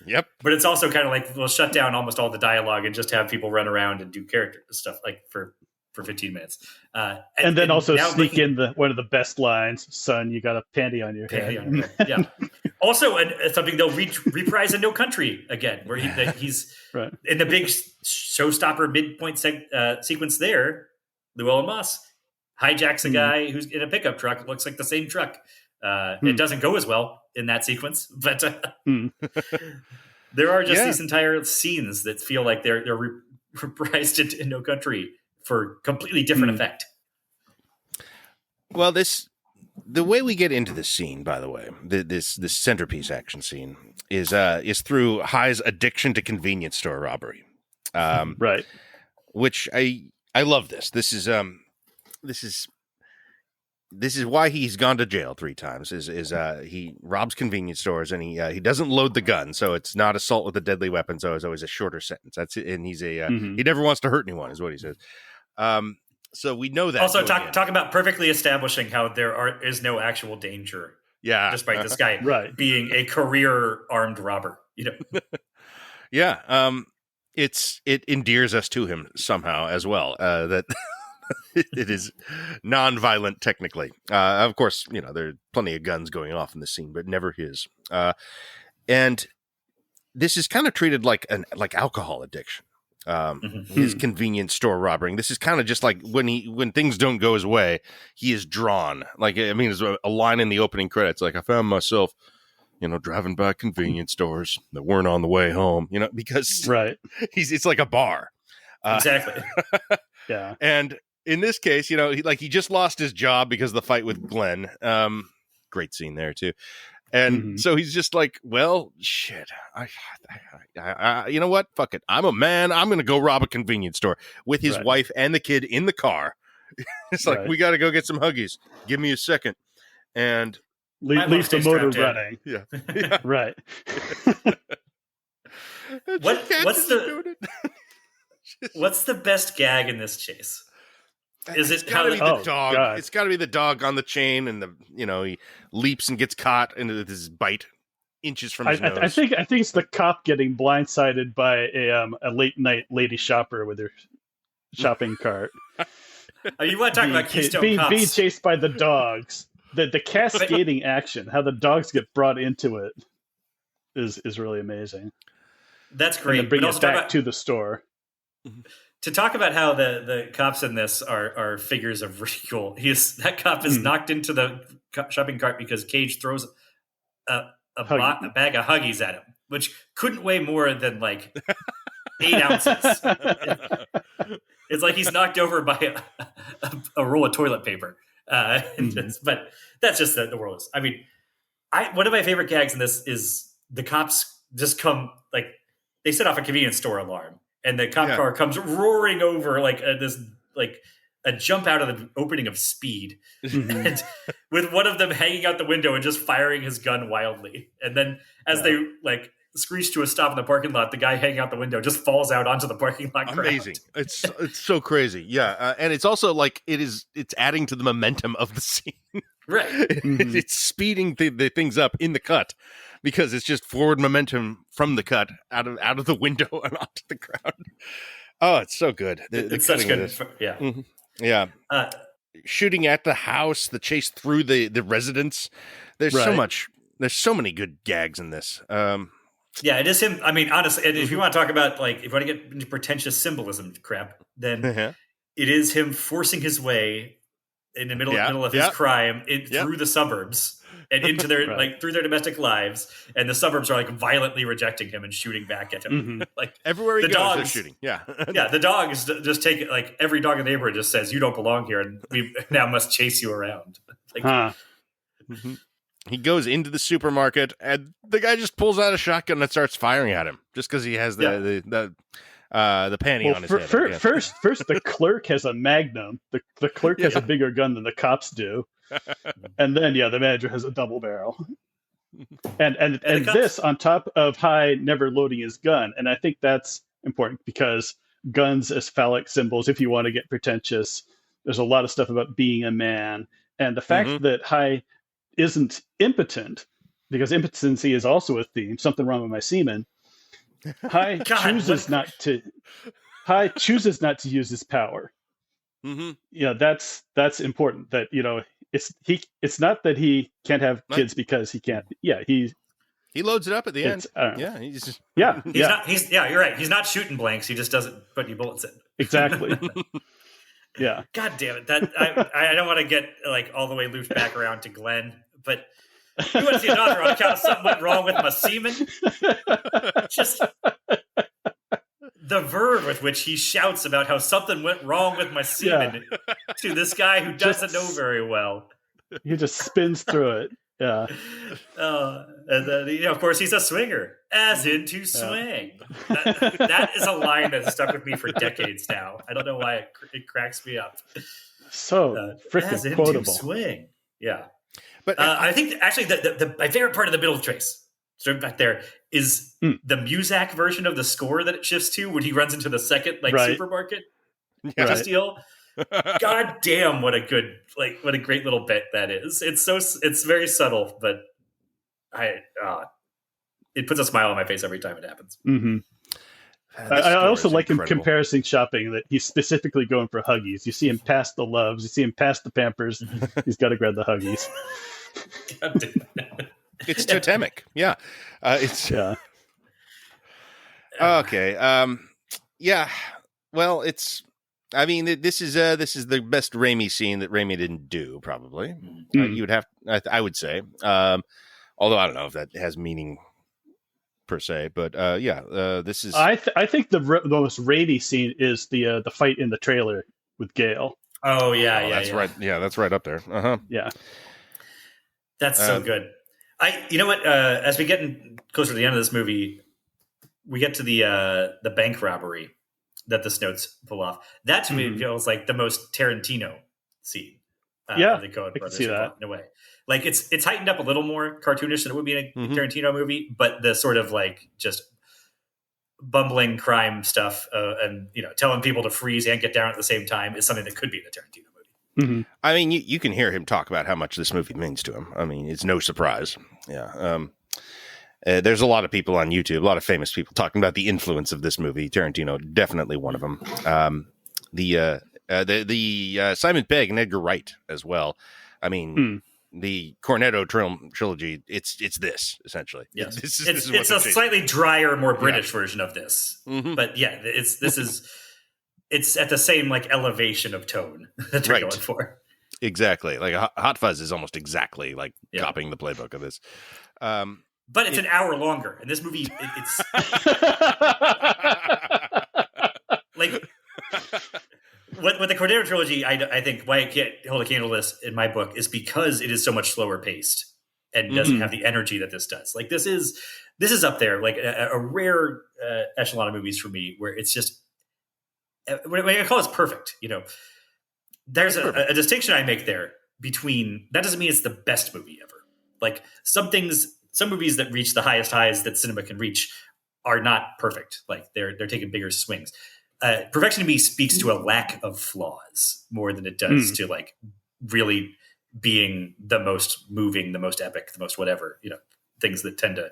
Yep. But it's also kind of like, we'll shut down almost all the dialogue and just have people run around and do character stuff like for 15 minutes. And then also sneak in one of the best lines, "Son, you got a panty on your head." Yeah. Also, something they'll reprise in No Country again, where he's right. In the big showstopper midpoint sequence there, Llewellyn Moss hijacks a guy who's in a pickup truck. It looks like the same truck. It doesn't go as well in that sequence, but There are just Yeah. these entire scenes that feel like they're reprised in No Country for completely different effect. Well, the way we get into this scene, by the way, this centerpiece action scene is through High's addiction to convenience store robbery. Right. Which I love this. This is why he's gone to jail 3 times. He robs convenience stores and he doesn't load the gun, so it's not assault with a deadly weapon. So it's always a shorter sentence. That's it. And he's he never wants to hurt anyone, is what he says. So we know that. Also, talk about perfectly establishing how there is no actual danger. Yeah, despite this guy being a career armed robber. Yeah. It endears us to him somehow as well. That it is non-violent technically. Of course, there are plenty of guns going off in the scene, but never his. And this is kind of treated like alcohol addiction. His convenience store robbing. This is kind of just like when things don't go his way, he is drawn. Like, I mean, there's a line in the opening credits, like, I found myself, driving by convenience stores that weren't on the way home, because it's like a bar. Exactly. Yeah. And in this case, he just lost his job because of the fight with Glenn. Great scene there too. And so he's just like, well, shit, I you know what? Fuck it. I'm a man. I'm going to go rob a convenience store with his wife and the kid in the car. It's like, we got to go get some Huggies. Give me a second. And leave the motor running. Yeah. Right. What's the best gag in this chase? Is it gotta be the dog? God. It's got to be the dog on the chain, and he leaps and gets caught into this bite inches from his nose. I think it's the cop getting blindsided by a late night lady shopper with her shopping cart. You want to talk about Keystone Cops? Being chased by the dogs. The cascading action, how the dogs get brought into it, is really amazing. That's great. And then bring it back to the store. To talk about how the cops in this are figures of ridicule, that cop is knocked into the shopping cart because Cage throws a bag of Huggies at him, which couldn't weigh more than like 8 ounces. It's like he's knocked over by a roll of toilet paper. But that's just the world. I mean, one of my favorite gags in this is the cops just come, like, they set off a convenience store alarm. And the cop car comes roaring over like a jump out of the opening of Speed, and with one of them hanging out the window and just firing his gun wildly. And then as they like screech to a stop in the parking lot, the guy hanging out the window just falls out onto the parking lot. Amazing! It's so crazy. Yeah, and it's also like it's adding to the momentum of the scene. Right, it's speeding the things up in the cut. Because it's just forward momentum from the cut out of the window and onto the ground. Oh, it's so good. It's such good. Yeah. Yeah. Shooting at the house, the chase through the residence. There's so much. There's so many good gags in this. Yeah, it is him. I mean, honestly, if you want to talk about, like, if you want to get into pretentious symbolism crap, then it is him forcing his way in the middle of his crime through the suburbs. And into their through their domestic lives, and the suburbs are like violently rejecting him and shooting back at him. Like everywhere he goes, they're shooting. Yeah, the dogs just take it. Like every dog in the neighborhood just says, "You don't belong here," and we now must chase you around. Like, He goes into the supermarket, and the guy just pulls out a shotgun and starts firing at him just because he has the panty on his head. First, the clerk has a Magnum. The clerk has a bigger gun than the cops do. And then, the manager has a double barrel. And this on top of High never loading his gun. And I think that's important because guns as phallic symbols, if you want to get pretentious, there's a lot of stuff about being a man. And the fact that High isn't impotent, because impotency is also a theme, something wrong with my semen, High chooses not to use his power. That's important. That it's not that he can't have kids because he can't. He loads it up at the end. You're right. He's not shooting blanks. He just doesn't put any bullets in. Exactly. Yeah. God damn it! That I don't want to get like all the way looped back around to Glenn, but You want to see a doctor on account of something went wrong with my semen? Just the verve with which he shouts about how something went wrong with my semen to this guy who doesn't know very well. He just spins through it. Yeah. And then, of course, he's a swinger, as in to swing. That is a line that's stuck with me for decades now. I don't know why it cracks me up. So freaking quotable. Swing. Yeah. But I think actually my favorite part of the middle trace, sort of back there, is the Muzak version of the score that it shifts to when he runs into the second supermarket to steal. God damn, what a great little bit that is. It's very subtle, but it puts a smile on my face every time it happens. Mm-hmm. I also like him comparison shopping, that he's specifically going for Huggies. You see him past the Loves, you see him past the Pampers. He's got to grab the Huggies. It's totemic. Yeah. Okay. Yeah. Well, I mean, this is the best Raimi scene that Raimi didn't do, probably. You would have, I would say. Although I don't know if that has meaning per se, but this is. I think the most Raimi scene is the fight in the trailer with Gale. Oh yeah, that's right. Yeah, that's right up there. Yeah, that's so good. You know what? As we get closer to the end of this movie, we get to the bank robbery that the Snows pull off. That to me feels like the most Tarantino scene. Of the Coen brothers see that in a way. Like it's heightened up a little more cartoonish than it would be in a Tarantino movie, but the sort of like just bumbling crime stuff and telling people to freeze and get down at the same time is something that could be in a Tarantino movie. Mm-hmm. I mean, you can hear him talk about how much this movie means to him. I mean, it's no surprise. Yeah. There's a lot of people on YouTube, a lot of famous people talking about the influence of this movie. Tarantino, definitely one of them. The Simon Pegg and Edgar Wright as well. I mean, the Cornetto trilogy. It's this essentially. Yes, it's a slightly drier, more British version of this. But yeah, it's at the same like elevation of tone that they're going for. Exactly. Like Hot Fuzz is almost exactly like copying the playbook of this. But it's an hour longer, and this movie it's like. What the Cornetto trilogy, I think why it can't hold a candle to this in my book is because it is so much slower paced and doesn't have the energy that this does. Like this is up there, like a rare echelon of movies for me where it's just when I call this perfect. There's a distinction I make there between that doesn't mean it's the best movie ever. Like some movies that reach the highest highs that cinema can reach are not perfect. Like they're taking bigger swings. Perfection to me speaks to a lack of flaws more than it does to like really being the most moving, the most epic, the most whatever, things that tend to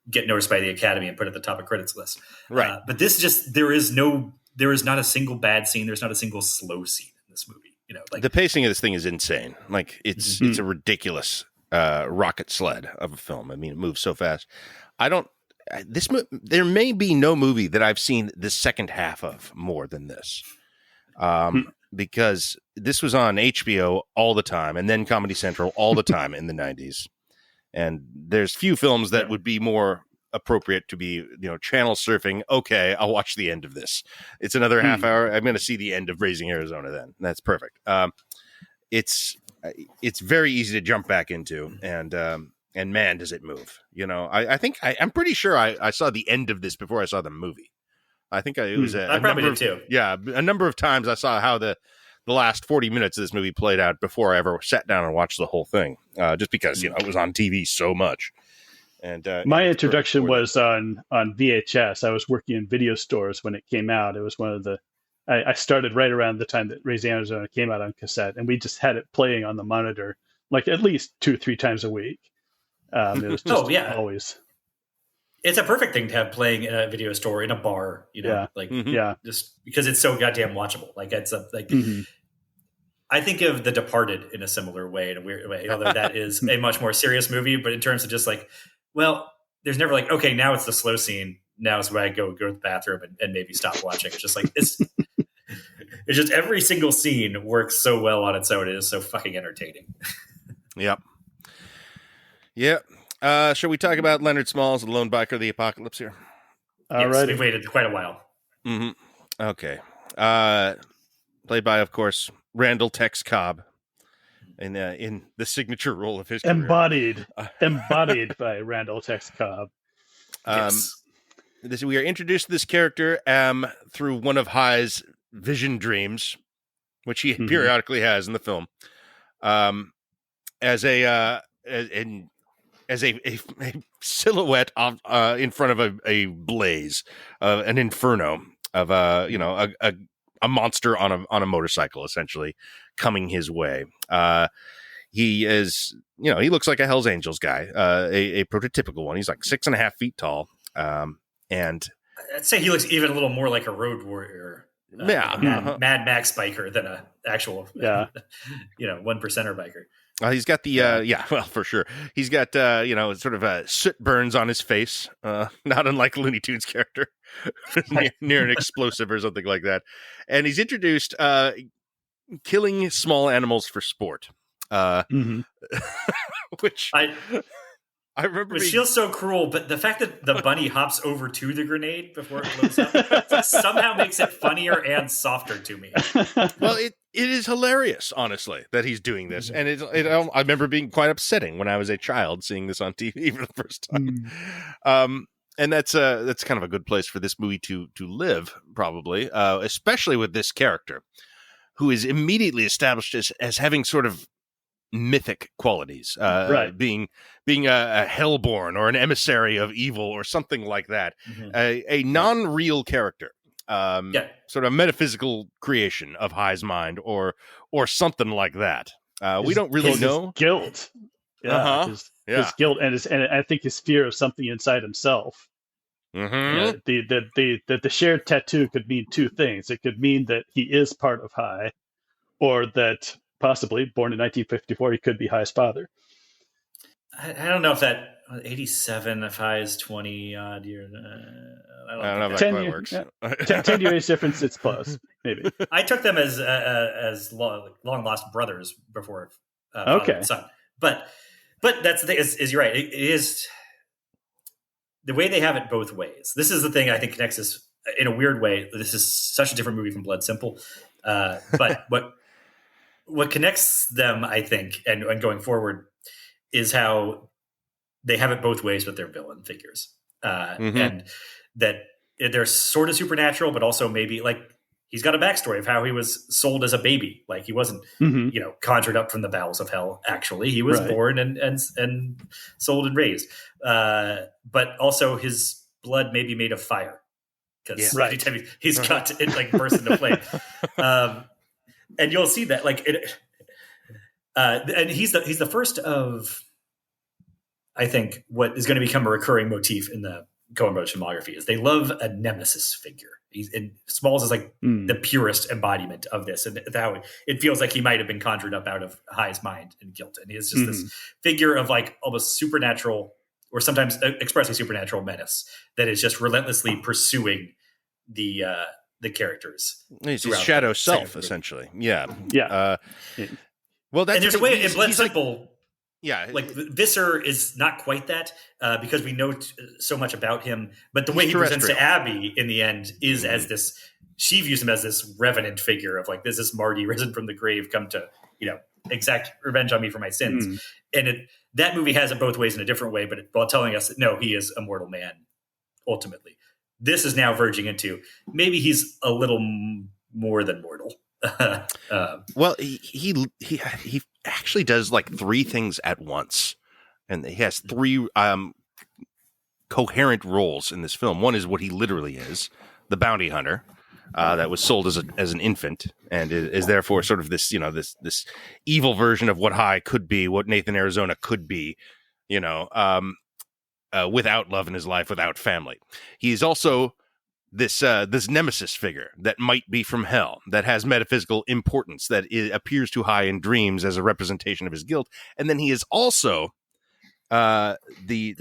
get noticed by the Academy and put at the top of credits list. Right. But this just, there is not a single bad scene. There's not a single slow scene in this movie. Like the pacing of this thing is insane. Like it's a ridiculous rocket sled of a film. I mean, it moves so fast. There may be no movie that I've seen the second half of more than this, because this was on HBO all the time and then Comedy Central all the time in the 90s. And there's few films that would be more appropriate to be, channel surfing. Okay, I'll watch the end of this. It's another half hour. I'm going to see the end of Raising Arizona then. That's perfect. It's very easy to jump back into, and man, does it move. I think I'm pretty sure I saw the end of this before I saw the movie. I think it was I probably did too. Yeah, a number of times I saw how the last 40 minutes of this movie played out before I ever sat down and watched the whole thing, just because, it was on TV so much. And my introduction was on VHS. I was working in video stores when it came out. It was one of the I started right around the time that Raising Arizona came out on cassette, and we just had it playing on the monitor like at least 2-3 times a week. It was just always. It's a perfect thing to have playing in a video store, in a bar, just because it's so goddamn watchable. Like it's I think of The Departed in a similar way, in a weird way, although that is a much more serious movie. But in terms of just like, well, there's never like, okay, now it's the slow scene. Now is where I go to the bathroom and maybe stop watching. It's just like it's just every single scene works so well on its own. It is so fucking entertaining. Yep. Yeah. Shall we talk about Leonard Smalls, the lone biker of the apocalypse here? All Yes, right. we've waited quite a while. Mm-hmm. Okay. Played by, of course, Randall Tex Cobb in the signature role of his career. Embodied by Randall Tex Cobb. Yes. We are introduced to this character through one of High's vision dreams, which he periodically has in the film, as a silhouette of, in front of a blaze, an inferno of a monster on a motorcycle, essentially coming his way. He is, he looks like a Hell's Angels guy, a prototypical one. He's like 6.5 feet tall. And I'd say he looks even a little more like a road warrior. Mad Max biker than a actual, 1%er biker. He's got the, for sure. He's got, sort of soot burns on his face, not unlike Looney Tunes character, near an explosive or something like that. And he's introduced killing small animals for sport, which I remember which feels so cruel, but the fact that the bunny hops over to the grenade before it blows up somehow makes it funnier and softer to me. Well, it is hilarious, honestly, that he's doing this, and I remember being quite upsetting when I was a child seeing this on TV for the first time. And that's kind of a good place for this movie to live, probably, especially with this character, who is immediately established as having sort of mythic qualities, being a hellborn or an emissary of evil or something like that, a non-real character, sort of metaphysical creation of High's mind or something like that. We don't really know. His guilt, his guilt, and I think his fear of something inside himself. The shared tattoo could mean two things. It could mean that he is part of High, or that possibly, born in 1954, he could be High's father. I don't know if that 87, if High is 20 odd years. I don't know if that quite works. 10 years difference, it's close, maybe. I took them as long lost brothers before father and son. But that's the thing, is you're right. It is the way they have it both ways. This is the thing I think connects this in a weird way. This is such a different movie from Blood Simple. But what connects them, I think, and going forward, is how they have it both ways with their villain figures, and that they're sort of supernatural, but also maybe like he's got a backstory of how he was sold as a baby. Like he wasn't, conjured up from the bowels of hell. Actually, he was born and sold and raised, but also his blood may be made of fire because anytime he's got it like burst into flame. And you'll see that, like, and he's the first of, I think, what is going to become a recurring motif in the Coen Brothers filmography is they love a nemesis figure. And Smalls is like the purest embodiment of this, and how it feels like he might have been conjured up out of High's mind and guilt, and he is just this figure of like almost supernatural, or sometimes expressly supernatural menace that is just relentlessly pursuing the characters. He's his shadow self, essentially. Yeah. Well, that's, and there's a way in Blood Simple. Like Visser is not quite that because we know so much about him, but the way he presents to Abby in the end is as this. She views him as this revenant figure of like, this is Marty risen from the grave, come to exact revenge on me for my sins. And that movie has it both ways in a different way, but while telling us that no, he is a mortal man ultimately. This is now verging into maybe he's a little more than mortal. Well, he actually does like three things at once, and he has three coherent roles in this film. One is what he literally is, the bounty hunter that was sold as an infant, and is therefore sort of this this evil version of what High could be, what Nathan Arizona could be, without love in his life, without family. He's also this nemesis figure that might be from hell, that has metaphysical importance, that appears to High in dreams as a representation of his guilt. And then he is also the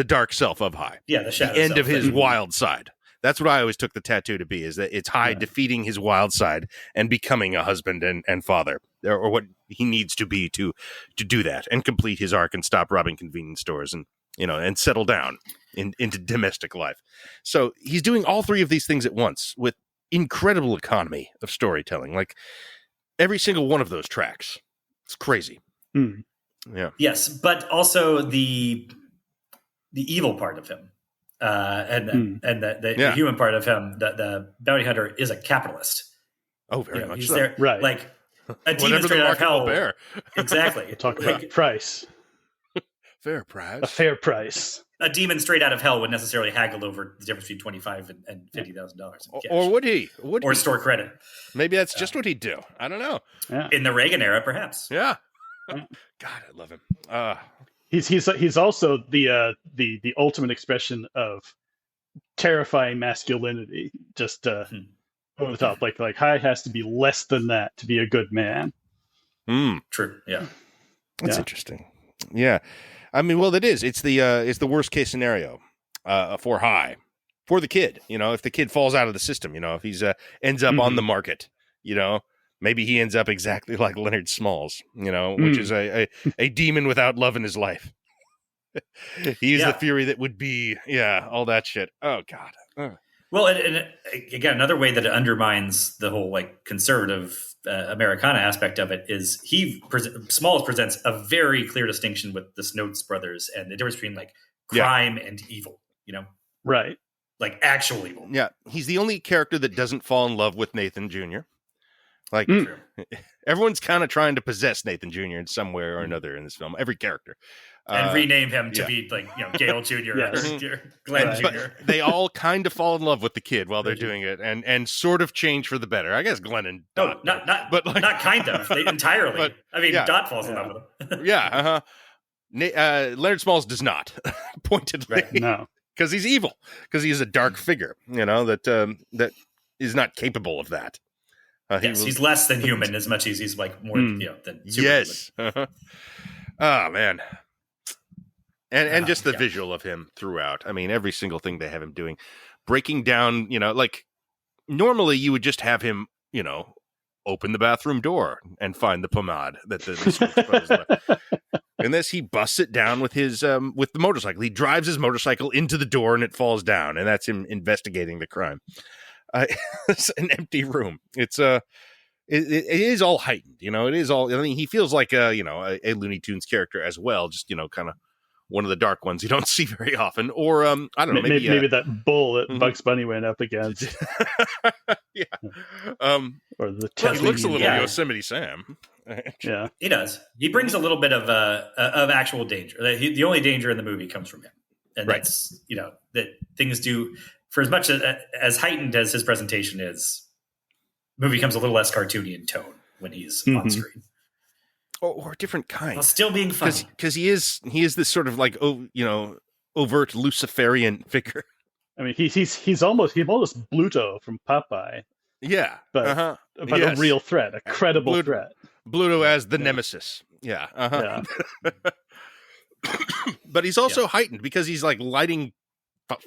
dark self of High. Yeah, the shadow the end self of his wild side. That's what I always took the tattoo to be, is that it's Hyde defeating his wild side and becoming a husband and father, or what he needs to be to do that and complete his arc and stop robbing convenience stores and, and settle down into domestic life. So he's doing all three of these things at once with incredible economy of storytelling. Like every single one of those tracks. It's crazy. Mm. Yeah. Yes, but also the evil part of him, and the human part of him. The bounty hunter is a capitalist. Oh, very much he's so. there, right? Like a demon Whatever straight the out of market will hell. bear. Exactly. We'll talk about price. Fair price. A fair price. A demon straight out of hell would necessarily haggle over the difference between $25,000 and $50,000, or would he? Or store credit. Maybe that's just what he'd do. I don't know. Yeah. In the Reagan era, perhaps. Yeah. God, I love him. He's also the ultimate expression of terrifying masculinity. Just over the top. Like Hyde has to be less than that to be a good man. True. Yeah. That's interesting. Yeah. I mean, well, it is. It's the worst case scenario for Hyde, for the kid. If the kid falls out of the system, if he's ends up on the market, maybe he ends up exactly like Leonard Smalls, which is a demon without love in his life. He's the fury that would be, all that shit. Oh God. Well, and again, another way that it undermines the whole like conservative Americana aspect of it is Smalls presents a very clear distinction with the Snopes brothers and the difference between like crime and evil. Right? Like actual evil. Yeah, he's the only character that doesn't fall in love with Nathan Jr. Like everyone's kind of trying to possess Nathan Jr. in some way or another in this film. Every character. And rename him to be like, Gale Jr. or Glenn Jr. But they all kind of fall in love with the kid while they're doing it and sort of change for the better. I guess Glenn and Dot. No, not kind of. They entirely. But, I mean, Dot falls in love with him. Yeah. Leonard Smalls does not, pointedly. Right, no. Because he's evil. Because he's a dark figure, that is not capable of that. He's less than human as much as he's like more than superhuman. Yes. Oh, man. And just the visual of him throughout. I mean, every single thing they have him doing, breaking down, like normally you would just have him, open the bathroom door and find the pomade that the Snopes brothers left. In this, he busts it down with with the motorcycle. He drives his motorcycle into the door and it falls down, and that's him investigating the crime. It's an empty room. It's it is all heightened, It is all. I mean, he feels like a Looney Tunes character as well, just kind of one of the dark ones you don't see very often. Or I don't know, maybe that bull that Bugs Bunny went up against. Yeah. Or the he looks a little Yosemite Sam. Yeah, he does. He brings a little bit of actual danger. The only danger in the movie comes from him, and that's that things do. For as much as heightened as his presentation is, the movie becomes a little less cartoony in tone when he's on screen. Or a different kind. While still being funny. Because he is this sort of like, overt Luciferian figure. I mean, he's almost Bluto from Popeye. Yeah. But a real threat, a credible threat. Bluto as the nemesis. Yeah. Yeah. But he's also heightened because he's like lighting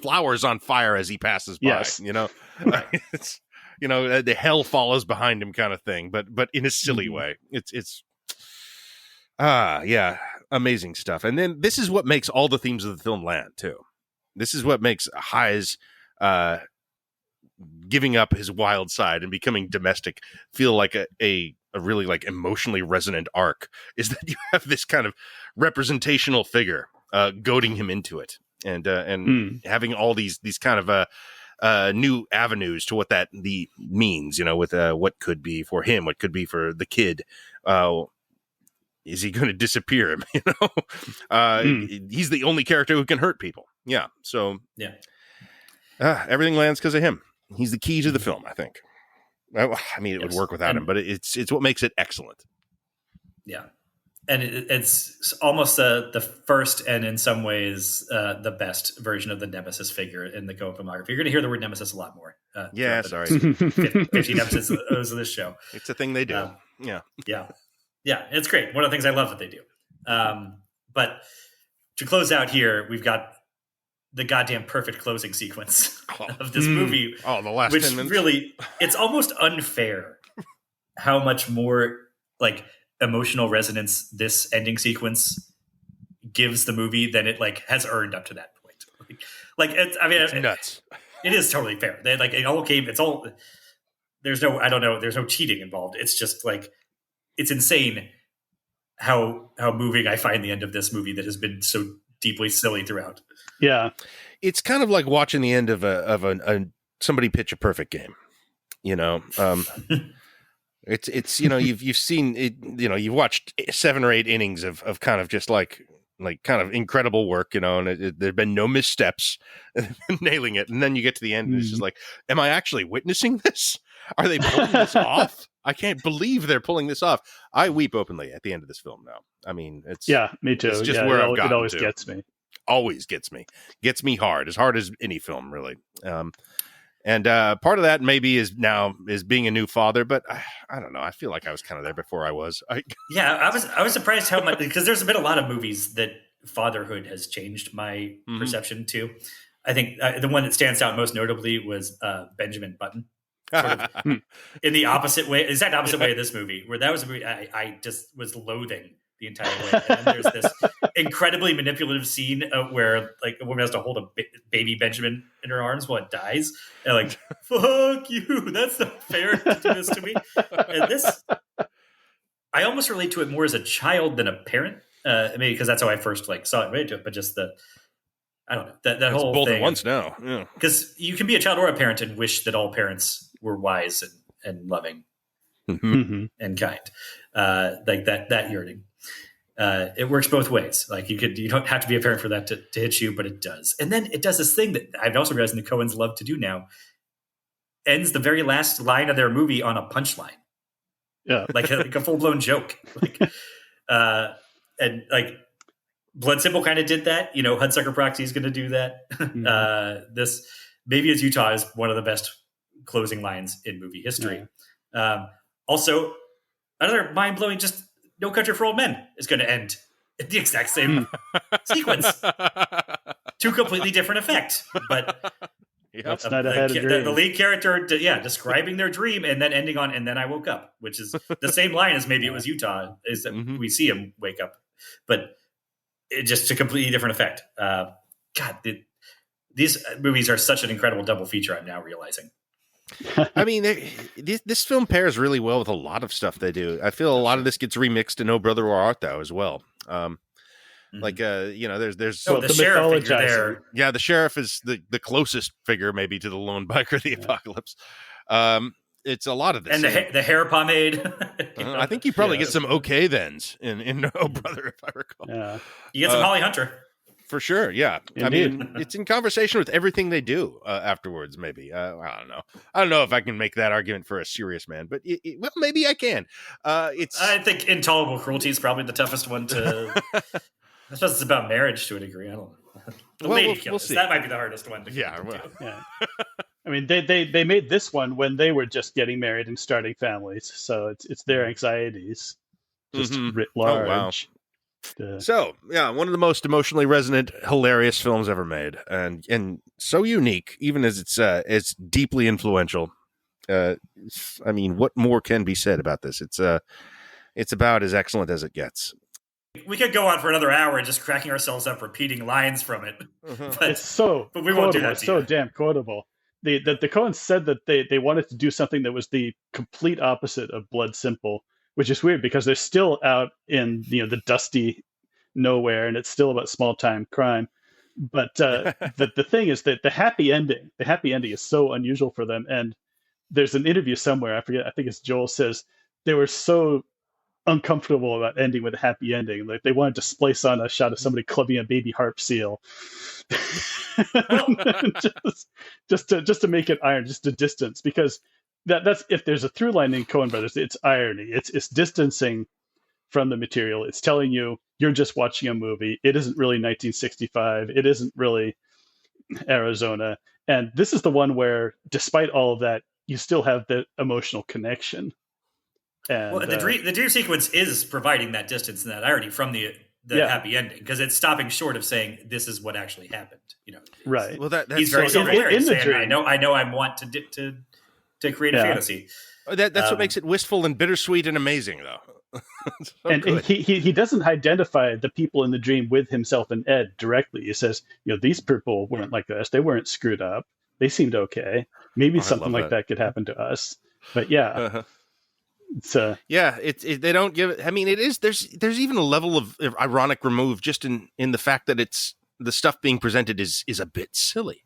flowers on fire as he passes by. Yes. It's the hell follows behind him kind of thing, but in a silly way. It's amazing stuff. And then this is what makes all the themes of the film land too. This is what makes Hyde's giving up his wild side and becoming domestic feel like a really like emotionally resonant arc, is that you have this kind of representational figure goading him into it. And having all these kind of new avenues to what that means, with what could be for him, what could be for the kid. Is he going to disappear? He's the only character who can hurt people. Yeah. So everything lands because of him. He's the key to the film, I think. I mean, it would work without him, but it's what makes it excellent. Yeah. And it's almost the first and in some ways the best version of the Nemesis figure in the Coen filmography. You're going to hear the word Nemesis a lot more. Sorry. 15 episodes of this show. It's a thing they do. Yeah, it's great. One of the things I love that they do. But to close out here, we've got the goddamn perfect closing sequence of this movie. Oh, the last which 10 minutes. Really, it's almost unfair how much more like emotional resonance this ending sequence gives the movie than it like has earned up to that point. It's nuts. It is totally fair. They like it all came. It's all. There's no cheating involved. It's just like it's insane how moving I find the end of this movie that has been so deeply silly throughout. Yeah, it's kind of like watching the end of a somebody pitch a perfect game. It's you've seen it. You've watched 7 or 8 innings of kind of just like kind of incredible work. And there've been no missteps, nailing it. And then you get to the end, and it's just like, am I actually witnessing this? Are they pulling this off? I can't believe they're pulling this off. I weep openly at the end of this film now. I mean, me too. It's just where I've gotten it always to. gets me. Always gets me hard as any film, really. And part of that maybe is being a new father, but I don't know. I feel like I was kind of there before I was. I was surprised how much, because there's been a lot of movies that fatherhood has changed my perception too. I think the one that stands out most notably was Benjamin Button. Sort of in the opposite way, exact opposite way of this movie, where that was a movie I just was loathing the entire way. And then there's this incredibly manipulative scene where like a woman has to hold a baby Benjamin in her arms while it dies, and like, fuck you, that's not fair to do this to me. And this, I almost relate to it more as a child than a parent, maybe because that's how I first like saw it, right? But just I don't know, that whole both thing. at once now, yeah. Because you can be a child or a parent and wish that all parents were wise and loving and kind, like that yearning. It works both ways. Like you don't have to be a parent for that to hit you, but it does. And then it does this thing that I've also realized the Coens love to do now. Ends the very last line of their movie on a punchline. Yeah, like a full blown joke. And like Blood Simple kind of did that. Hudsucker Proxy is going to do that. This Maybe It's Utah is one of the best closing lines in movie history. Yeah. Also, another mind blowing, just No Country for Old Men is going to end in the exact same sequence. 2 completely different effects, but that's not a dream. The lead character, describing their dream and then ending on, and then I woke up, which is the same line as Maybe It Was Utah. Is that we see him wake up, but it just a completely different effect. These movies are such an incredible double feature. I'm now realizing. I mean, this film pairs really well with a lot of stuff they do. I feel a lot of this gets remixed to No Brother Where Art Thou as well. There's the sheriff figure there. Yeah, the sheriff is the closest figure maybe to the lone biker of the apocalypse. It's a lot of this. And the hair pomade. I think you probably get some okay thens in No Brother, if I recall. Yeah. You get some Holly Hunter. For sure, yeah. Indeed. I mean, it's in conversation with everything they do afterwards. Maybe I don't know. I don't know if I can make that argument for a serious man, but well, maybe I can. I think Intolerable Cruelty is probably the toughest one to. I suppose it's about marriage to a degree. I don't know. We'll see. That might be the hardest one to yeah. I mean, they made this one when they were just getting married and starting families, so it's their anxieties just writ large. Oh, wow. So, yeah, one of the most emotionally resonant, hilarious films ever made, and so unique, even as it's deeply influential. I mean, what more can be said about this? It's about as excellent as it gets. We could go on for another hour just cracking ourselves up repeating lines from it. But we won't do that. It's so damn quotable. The Coens said that they wanted to do something that was the complete opposite of Blood Simple, which is weird because they're still out in the dusty nowhere, and it's still about small time crime. But the thing is that the happy ending is so unusual for them. And there's an interview somewhere, I forget, I think it's Joel, says they were so uncomfortable about ending with a happy ending. Like they wanted to splice on a shot of somebody clubbing a baby harp seal, just to make it iron, just to distance, because that's if there's a through line in Coen Brothers, it's irony. It's distancing from the material. It's telling you you're just watching a movie. It isn't really 1965. It isn't really Arizona. And this is the one where, despite all of that, you still have the emotional connection. And, the dream sequence is providing that distance and that irony from the the happy ending, because it's stopping short of saying this is what actually happened. Right. Well, that's he's very self-aware in the saying, dream. I know I want to create a fantasy. That's what makes it wistful and bittersweet and amazing, though. And he doesn't identify the people in the dream with himself and Ed directly. He says, these people weren't like us. They weren't screwed up. They seemed okay. Maybe something like that could happen to us. But it's they don't give it. I mean, it is. There's even a level of ironic remove just in the fact that it's the stuff being presented is a bit silly.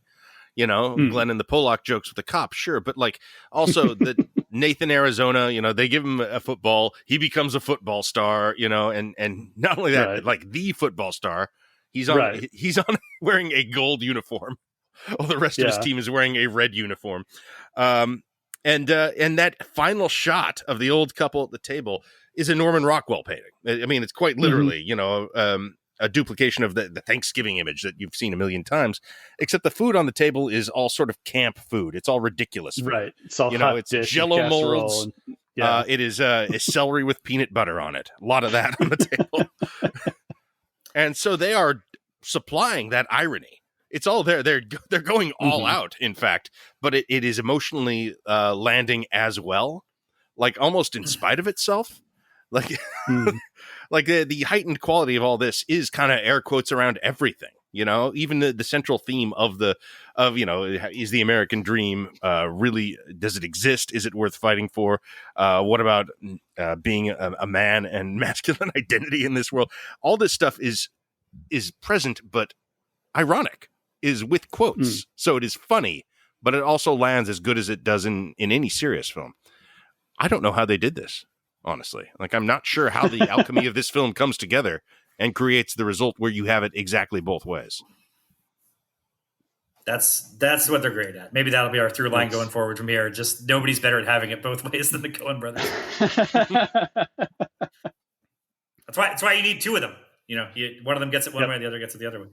Glenn and the Pollock jokes with the cop, sure, but like also the Nathan Arizona, they give him a football, he becomes a football star, and not only that, but like the football star, he's on wearing a gold uniform, while the rest of his team is wearing a red uniform, and that final shot of the old couple at the table is a Norman Rockwell painting. I mean, it's quite literally, a duplication of the Thanksgiving image that you've seen a million times, except the food on the table is all sort of camp food. It's all ridiculous food. Right. It's all hot it's dish Jell-O molds. And, it is celery with peanut butter on it. A lot of that on the table. And so they are supplying that irony. It's all there. They're going all out, in fact, but it is emotionally landing as well, like almost in spite of itself. Like, like the heightened quality of all this is kind of air quotes around everything, even the central theme of is the American dream really, does it exist? Is it worth fighting for? What about being a man and masculine identity in this world? All this stuff is present, but ironic, is with quotes. So it is funny, but it also lands as good as it does in any serious film. I don't know how they did this. Honestly, like I'm not sure how the alchemy of this film comes together and creates the result where you have it exactly both ways. That's what they're great at. Maybe that'll be our through line going forward from here. Just nobody's better at having it both ways than the Coen brothers. That's why you need two of them. One of them gets it one way, the other gets it the other way.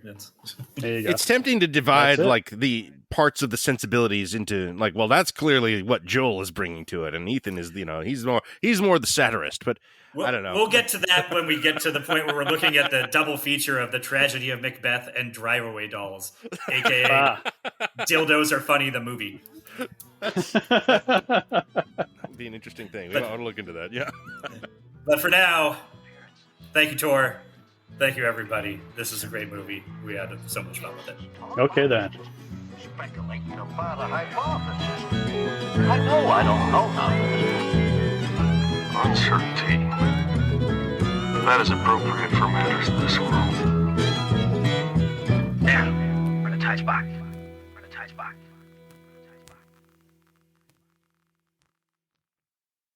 There you go. It's tempting to divide like the parts of the sensibilities into like, well, that's clearly what Joel is bringing to it, and Ethan is, he's more the satirist. But I don't know. We'll get to that when we get to the point where we're looking at the double feature of the tragedy of Macbeth and Drive-Away Dolls, aka Dildos Are Funny, the movie. That would be an interesting thing. We ought to look into that. Yeah. But for now, thank you, Tor. Thank you, everybody. This is a great movie. We had so much fun with it. Okay, then. Speculating about a hypothesis. I know I don't know nothing. Uncertainty. That is appropriate for matters of this world. There, we're in a tight spot.